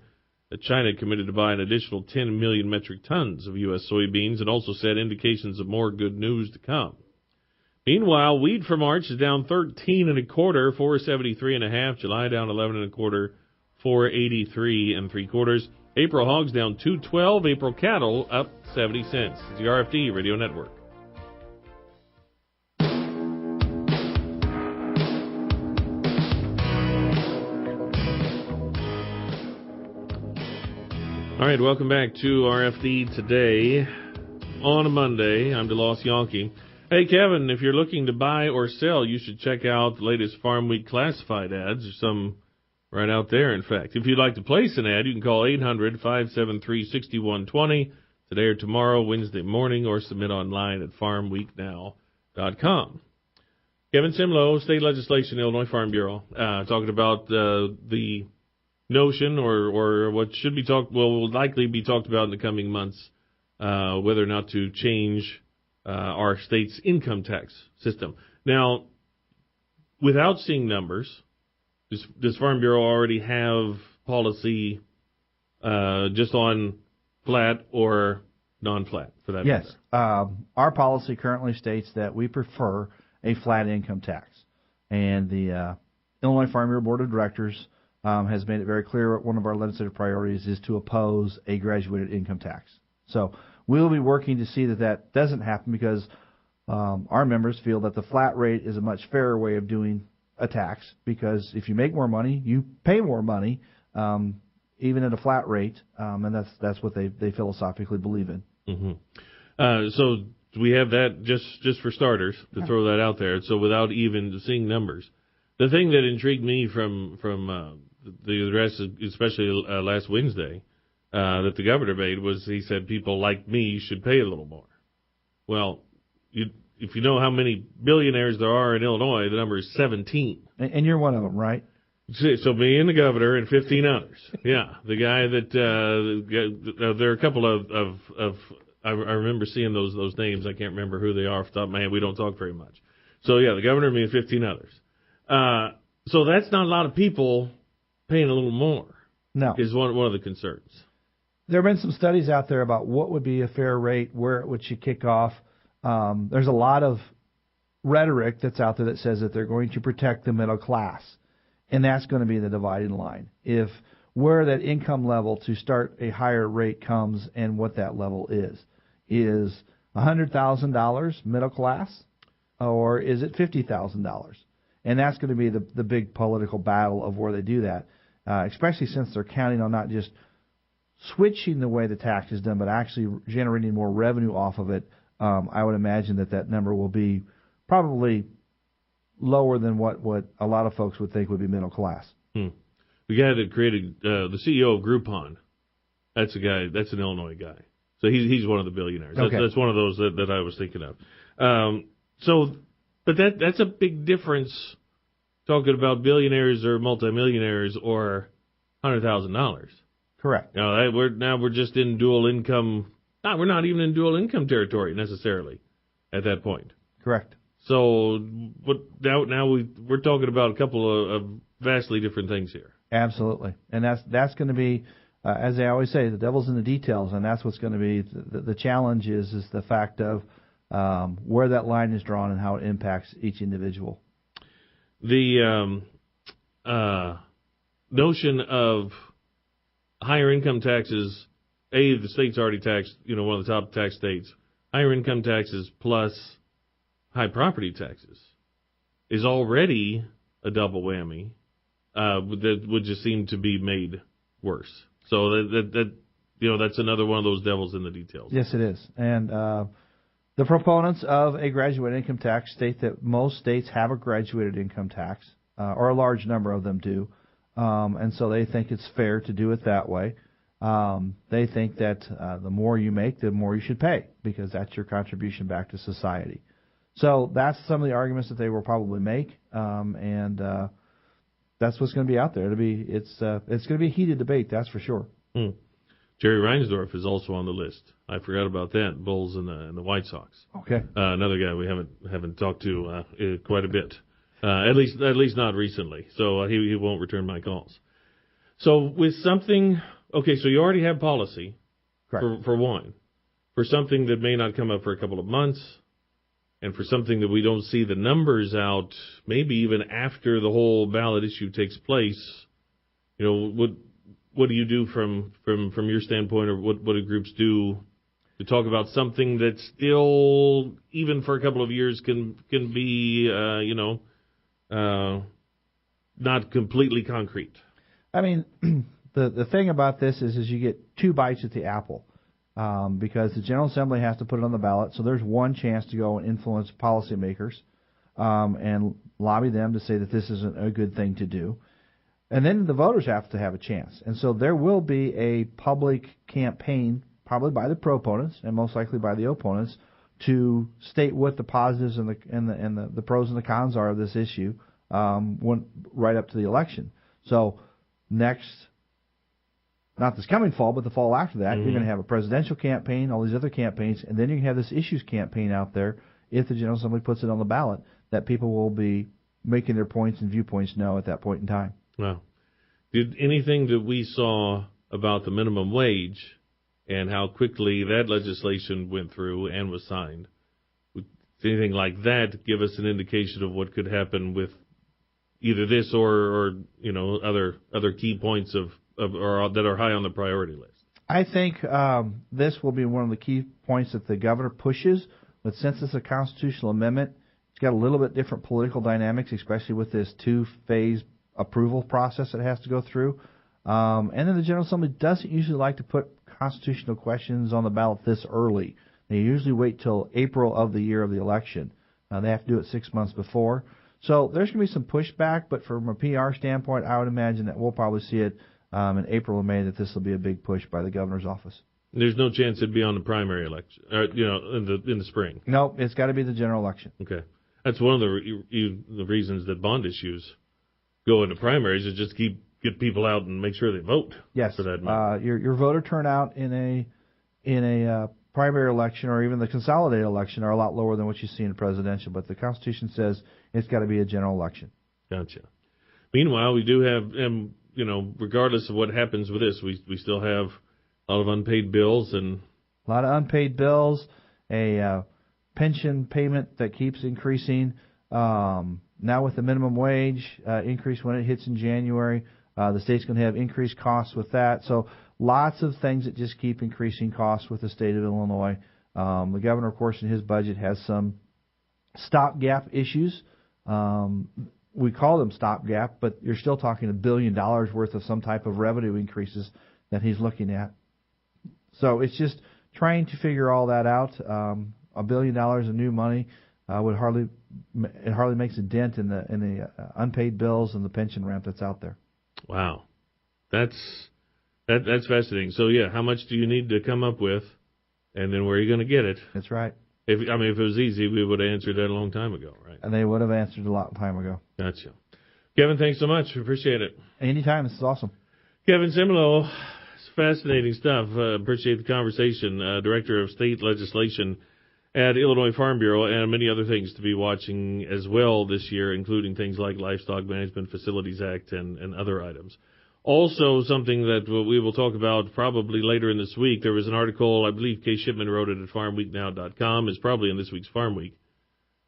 that China had committed to buy an additional 10 million metric tons of U.S. soybeans and also said indications of more good news to come. Meanwhile, wheat for March is down 13 and a quarter, 4.73 and a half. July down 11 and a quarter, 4.83 and 3/4. April hogs down 2.12. April cattle up 70 cents. It's the RFD Radio Network. All right, welcome back to RFD Today on a Monday. I'm DeLoss Yankee. Hey, Kevin, if you're looking to buy or sell, you should check out the latest Farm Week classified ads. There's some right out there, in fact. If you'd like to place an ad, you can call 800-573-6120 today or tomorrow, Wednesday morning, or submit online at FarmWeekNow.com. Kevin Simlow, State Legislation, Illinois Farm Bureau, talking about the notion or what should be will likely be talked about in the coming months, whether or not to change our state's income tax system. Now, without seeing numbers, does Farm Bureau already have policy just on flat or non-flat for that matter? Yes. Our policy currently states that we prefer a flat income tax. And the Illinois Farm Bureau Board of Directors has made it very clear one of our legislative priorities is to oppose a graduated income tax. So we'll be working to see that doesn't happen because our members feel that the flat rate is a much fairer way of doing a tax, because if you make more money, you pay more money, even at a flat rate, and that's what they philosophically believe in. Mm-hmm. So we have that just for starters, to throw that out there. So without even seeing numbers, the thing that intrigued me from the address, especially last Wednesday, that the governor made, was he said people like me should pay a little more. Well, if you know how many billionaires there are in Illinois, the number is 17. And you're one of them, right? So me and the governor and 15 others. Yeah, the guy that there are a couple of I remember seeing those names. I can't remember who they are off the top of my head. We don't talk very much. So yeah, the governor, me, and 15 others. So that's not a lot of people paying a little more. No, is one of the concerns. There have been some studies out there about what would be a fair rate, where it should kick off. There's a lot of rhetoric that's out there that says that they're going to protect the middle class, and that's going to be the dividing line. If where that income level to start a higher rate comes and what that level is $100,000 middle class, or is it $50,000? And that's going to be the big political battle of where they do that, especially since they're counting on not just switching the way the tax is done, but actually generating more revenue off of it. I would imagine that number will be probably lower than what a lot of folks would think would be middle class. The guy that created the CEO of Groupon, that's a guy. That's an Illinois guy. So he's one of the billionaires. Okay. That's one of those that I was thinking of. But that's a big difference. Talking about billionaires or multimillionaires or $100,000. Correct. We're just in dual income. We're not even in dual income territory necessarily at that point. Correct. So, now we're talking about a couple of vastly different things here. Absolutely, and that's going to be, as I always say, the devil's in the details, and that's what's going to be the challenge is the fact of where that line is drawn and how it impacts each individual. The notion of higher income taxes, the state's already taxed, one of the top tax states. Higher income taxes plus high property taxes is already a double whammy that would just seem to be made worse. So that's another one of those devils in the details. Yes, it is. And the proponents of a graduated income tax state that most states have a graduated income tax, or a large number of them do, and so they think it's fair to do it that way. They think that the more you make, the more you should pay, because that's your contribution back to society. So that's some of the arguments that they will probably make, and that's what's going to be out there. It's going to be a heated debate, that's for sure. Jerry Reinsdorf is also on the list. I forgot about that. Bulls and the White Sox. Okay. Another guy we haven't talked to quite a bit, at least not recently. So he won't return my calls. So with something, okay, so you already have policy, for one, for something that may not come up for a couple of months. And for something that we don't see the numbers out, maybe even after the whole ballot issue takes place, what do you do from your standpoint, or what do groups do to talk about something that still, even for a couple of years, can be not completely concrete? I mean, the thing about this is you get two bites at the apple. Because the General Assembly has to put it on the ballot, so there's one chance to go and influence policymakers and lobby them to say that this isn't a good thing to do. And then the voters have to have a chance. And so there will be a public campaign, probably by the proponents and most likely by the opponents, to state what the positives and the pros and the cons are of this issue right up to the election. So not this coming fall, but the fall after that, you're going to have a presidential campaign, all these other campaigns, and then you can have this issues campaign out there if the General Assembly puts it on the ballot that people will be making their points and viewpoints known at that point in time. Wow. Did anything that we saw about the minimum wage and how quickly that legislation went through and was signed, would anything like that give us an indication of what could happen with either this or other key points or that are high on the priority list? I think this will be one of the key points that the governor pushes. But since it's a constitutional amendment, it's got a little bit different political dynamics, especially with this two-phase approval process it has to go through. And then the General Assembly doesn't usually like to put constitutional questions on the ballot this early. They usually wait till April of the year of the election. They have to do it 6 months before. So there's going to be some pushback, but from a PR standpoint, I would imagine that we'll probably see it in April or May, that this will be a big push by the governor's office. There's no chance it'd be on the primary election, in the spring. No, it's got to be the general election. Okay, that's one of the reasons that bond issues go into primaries, is just get people out and make sure they vote. Yes, for that matter. Your voter turnout in a primary election or even the consolidated election are a lot lower than what you see in presidential, but the Constitution says it's got to be a general election. Gotcha. Meanwhile, we do have, regardless of what happens with this, we still have a lot of unpaid bills and a lot of unpaid bills, a pension payment that keeps increasing. Now with the minimum wage increase when it hits in January, the state's going to have increased costs with that. So lots of things that just keep increasing costs with the state of Illinois. The governor, of course, in his budget has some stopgap issues. We call them stopgap, but you're still talking $1 billion worth of some type of revenue increases that he's looking at. So it's just trying to figure all that out. $1 billion of new money would hardly makes a dent in the unpaid bills and the pension ramp that's out there. Wow, that's fascinating. So yeah, how much do you need to come up with, and then where are you going to get it? That's right. If it was easy, we would have answered that a long time ago, right? And they would have answered a long time ago. Gotcha. Kevin, thanks so much. Appreciate it. Anytime. This is awesome. Kevin Similo, it's fascinating stuff. Appreciate the conversation. Director of State Legislation at Illinois Farm Bureau, and many other things to be watching as well this year, including things like Livestock Management Facilities Act and other items. Also, something that we will talk about probably later in this week, there was an article, I believe Kay Shipman wrote it at farmweeknow.com, it's probably in this week's Farm Week.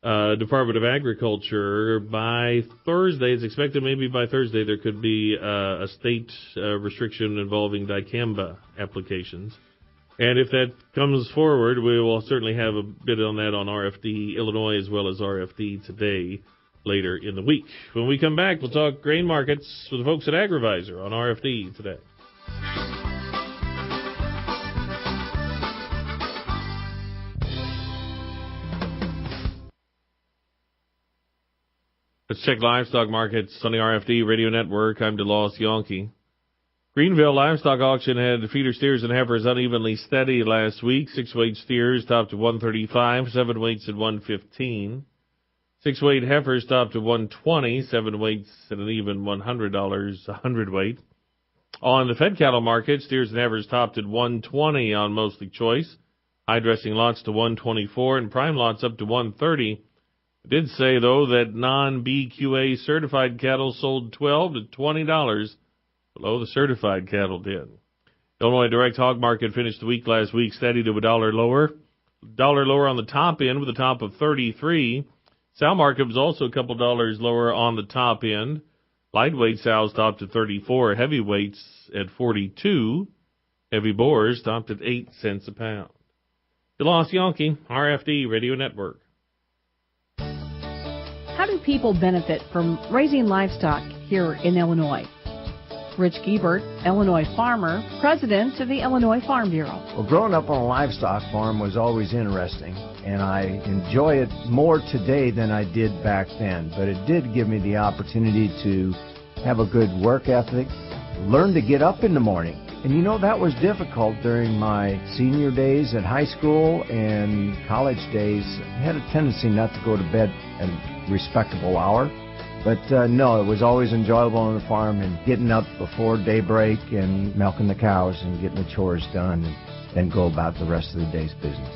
Department of Agriculture, by Thursday, it's expected maybe by Thursday there could be a state restriction involving dicamba applications. And if that comes forward, we will certainly have a bit on that on RFD Illinois as well as RFD Today later in the week. When we come back, we'll talk grain markets with the folks at AgriVisor on RFD Today. Let's check livestock markets on the RFD Radio Network. I'm DeLoss Yonke. Greenville Livestock Auction had feeder steers and heifers unevenly steady last week. 6-weight steers topped at 135, 7 weights at 115. 6-weight heifers topped at 120, 7 weights at an even $100 a hundredweight. On the fed cattle market, steers and heifers topped at 120 on mostly choice. High dressing lots to 124 and prime lots up to 130. I did say, though, that non-BQA certified cattle sold $12 to $20 below the certified cattle did. Illinois direct hog market finished the week last week steady to $1 lower. $1 lower on the top end with a top of 33. Sow market was also a couple dollars lower on the top end. Lightweight sows topped at 34. Heavyweights at 42. Heavy boars topped at 8 cents a pound. DeLoss Yonke, RFD Radio Network. How do people benefit from raising livestock here in Illinois? Rich Giebert, Illinois farmer, president of the Illinois Farm Bureau. Well, growing up on a livestock farm was always interesting, and I enjoy it more today than I did back then. But it did give me the opportunity to have a good work ethic, learn to get up in the morning. And that was difficult during my senior days at high school and college days. I had a tendency not to go to bed at a respectable hour. But no, it was always enjoyable on the farm and getting up before daybreak and milking the cows and getting the chores done and then go about the rest of the day's business.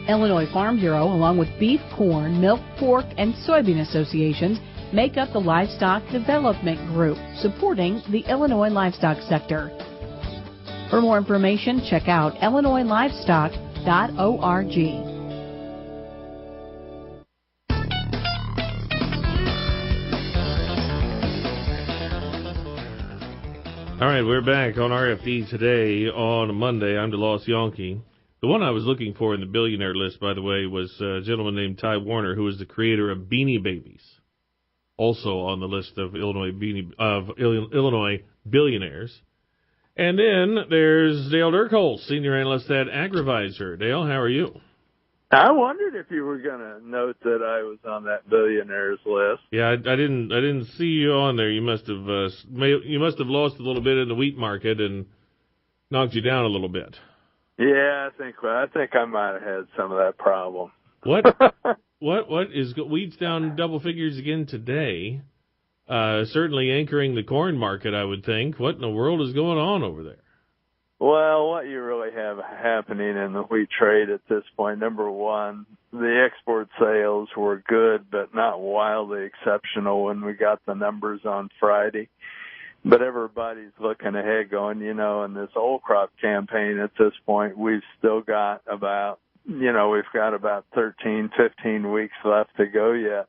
Illinois Farm Bureau, along with beef, corn, milk, pork, and soybean associations, make up the Livestock Development Group, supporting the Illinois livestock sector. For more information, check out illinoislivestock.org. All right, we're back on RFD Today on Monday. I'm DeLoss Yonke. The one I was looking for in the billionaire list, by the way, was a gentleman named Ty Warner, who is the creator of Beanie Babies, also on the list of Illinois billionaires. And then there's Dale Dirkholz, senior analyst at AgriVisor. Dale, how are you? I wondered if you were going to note that I was on that billionaires list. Yeah, I didn't see you on there. You must have lost a little bit in the wheat market and knocked you down a little bit. Yeah, I think I might have had some of that problem. What is wheat's down double figures again today? Certainly anchoring the corn market, I would think. What in the world is going on over there? Well, what you really have happening in the wheat trade at this point, number one, the export sales were good, but not wildly exceptional when we got the numbers on Friday. But everybody's looking ahead going, in this old crop campaign at this point, we've still got about 13, 15 weeks left to go yet.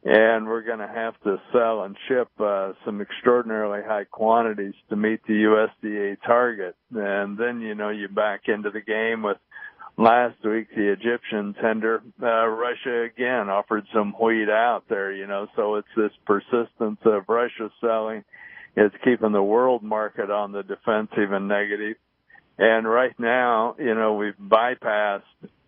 And we're going to have to sell and ship some extraordinarily high quantities to meet the USDA target. And then, you back into the game with last week, the Egyptian tender. Russia, again, offered some wheat out there, so it's this persistence of Russia selling. It's keeping the world market on the defensive and negative. And right now, we've bypassed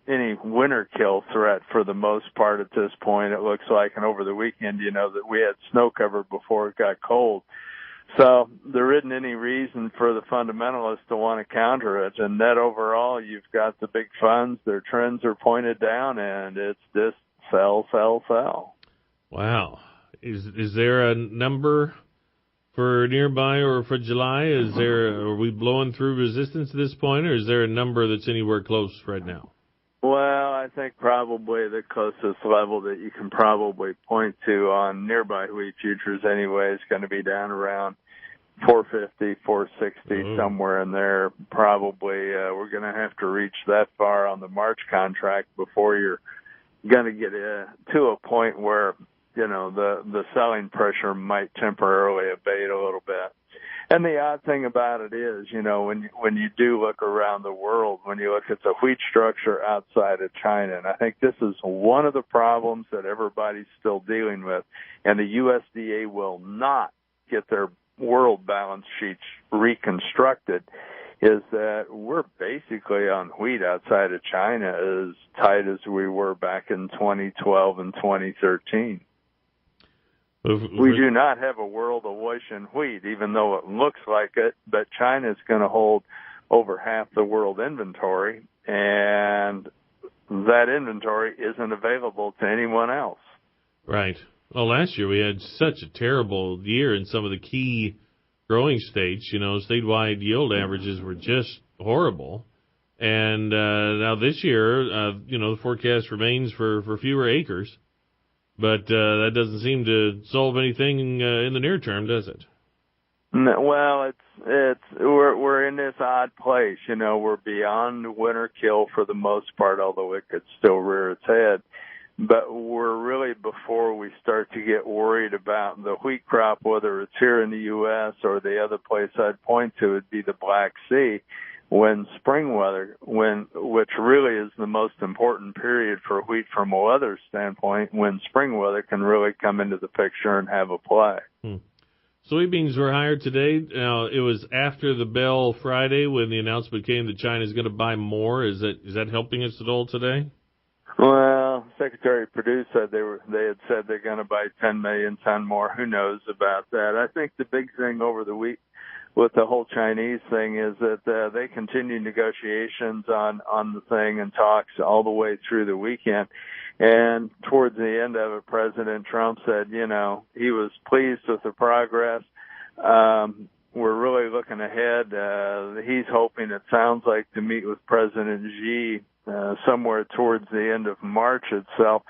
any winter kill threat for the most part at this point, it looks like. And over the weekend, that we had snow cover before it got cold. So there isn't any reason for the fundamentalists to want to counter it. And net overall, you've got the big funds. Their trends are pointed down, and it's just sell, sell, sell. Wow. Is there a number for nearby or for July? Are we blowing through resistance at this point, or is there a number that's anywhere close right now? Well, I think probably the closest level that you can probably point to on nearby wheat futures anyway is going to be down around 450, 460, somewhere in there. Probably we're going to have to reach that far on the March contract before you're going to get to a point where, the selling pressure might temporarily abate a little bit. And the odd thing about it is, when you do look around the world, when you look at the wheat structure outside of China, and I think this is one of the problems that everybody's still dealing with, and the USDA will not get their world balance sheets reconstructed, is that we're basically on wheat outside of China as tight as we were back in 2012 and 2013. We do not have a world awash in wheat, even though it looks like it, but China's going to hold over half the world inventory, and that inventory isn't available to anyone else. Right. Well, last year we had such a terrible year in some of the key growing states. Statewide yield averages were just horrible. And now this year, the forecast remains for fewer acres. But that doesn't seem to solve anything in the near term, does it? Well, we're in this odd place. We're beyond winter kill for the most part, although it could still rear its head. But we're really before we start to get worried about the wheat crop, whether it's here in the U.S. or the other place I'd point to would be the Black Sea. When spring weather, which really is the most important period for wheat from a weather standpoint, when spring weather can really come into the picture and have a play. Soybeans were higher today. Now, it was after the bell Friday when the announcement came that China's going to buy more. Is that helping us at all today? Well, Secretary Perdue said they had said they're going to buy 10 million ton more. Who knows about that? I think the big thing over the week with the whole Chinese thing is that they continue negotiations on the thing and talks all the way through the weekend. And towards the end of it, President Trump said, he was pleased with the progress. We're really looking ahead. He's hoping, it sounds like, to meet with President Xi somewhere towards the end of March itself.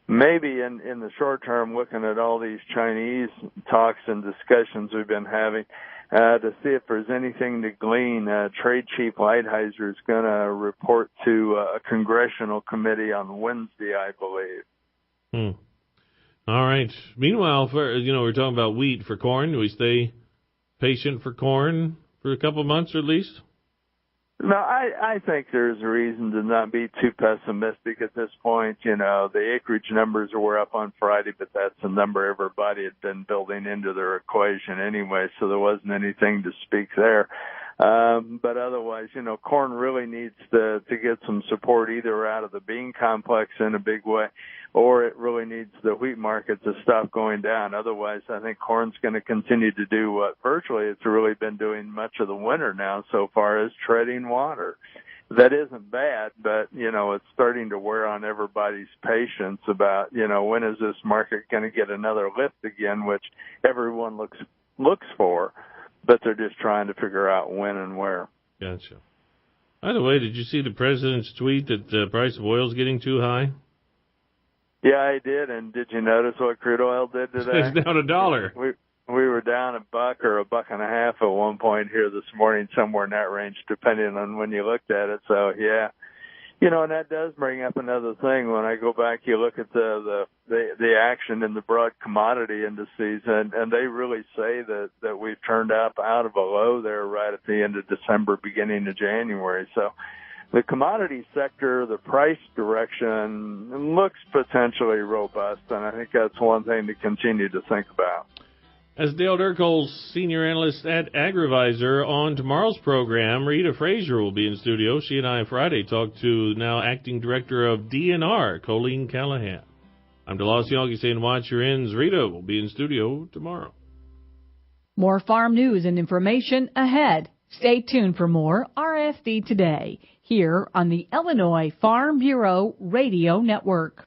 Maybe in the short term, looking at all these Chinese talks and discussions we've been having, to see if there's anything to glean. Trade Chief Lighthizer is going to report to a congressional committee on Wednesday, I believe. All right. Meanwhile, we're talking about wheat. For corn, do we stay patient for corn for a couple months or at least? No, I think there's reason to not be too pessimistic at this point. You know, the acreage numbers were up on Friday, but that's a number everybody had been building into their equation anyway, so there wasn't anything to speak there. But otherwise, you know, corn really needs to get some support either out of the bean complex in a big way, or it really needs the wheat market to stop going down. Otherwise, I think corn's going to continue to do what virtually it's really been doing much of the winter now so far, is treading water. That isn't bad, but, you know, it's starting to wear on everybody's patience about, you know, when is this market going to get another lift again, which everyone looks for, but they're just trying to figure out when and where. Gotcha. By the way, did you see the president's tweet that the price of oil is getting too high? Yeah, I did. And did you notice what crude oil did today? It's down $1. We were down $1 or $1.50 at one point here this morning, somewhere in that range, depending on when you looked at it. So, yeah. You know, and that does bring up another thing. When I go back, you look at the action in the broad commodity indices, and they really say that we've turned up out of a low there right at the end of December, beginning of January. So the commodity sector, the price direction looks potentially robust, and I think that's one thing to continue to think about. As Dale Dirkholz, senior analyst at AgriVisor, on tomorrow's program, Rita Frazier will be in studio. She and I Friday talked to now acting director of DNR, Colleen Callahan. I'm DeLoss Yogi saying watch your ends. Rita will be in studio tomorrow. More farm news and information ahead. Stay tuned for more RFD Today here on the Illinois Farm Bureau Radio Network.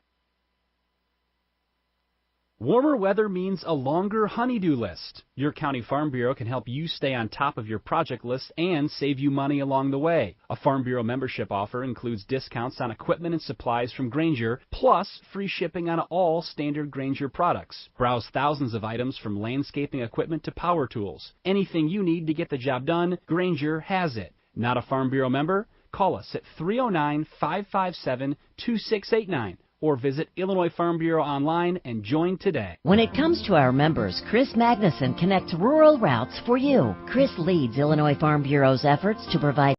Warmer weather means a longer honeydew list. Your county farm bureau can help you stay on top of your project list and save you money along the way. A Farm Bureau membership offer includes discounts on equipment and supplies from Grainger, plus free shipping on all standard Grainger products. Browse thousands of items from landscaping equipment to power tools. Anything you need to get the job done, Grainger has it. Not a Farm Bureau member? Call us at 309-557-2689. Or visit Illinois Farm Bureau online and join today. When it comes to our members, Chris Magnuson connects rural routes for you. Chris leads Illinois Farm Bureau's efforts to provide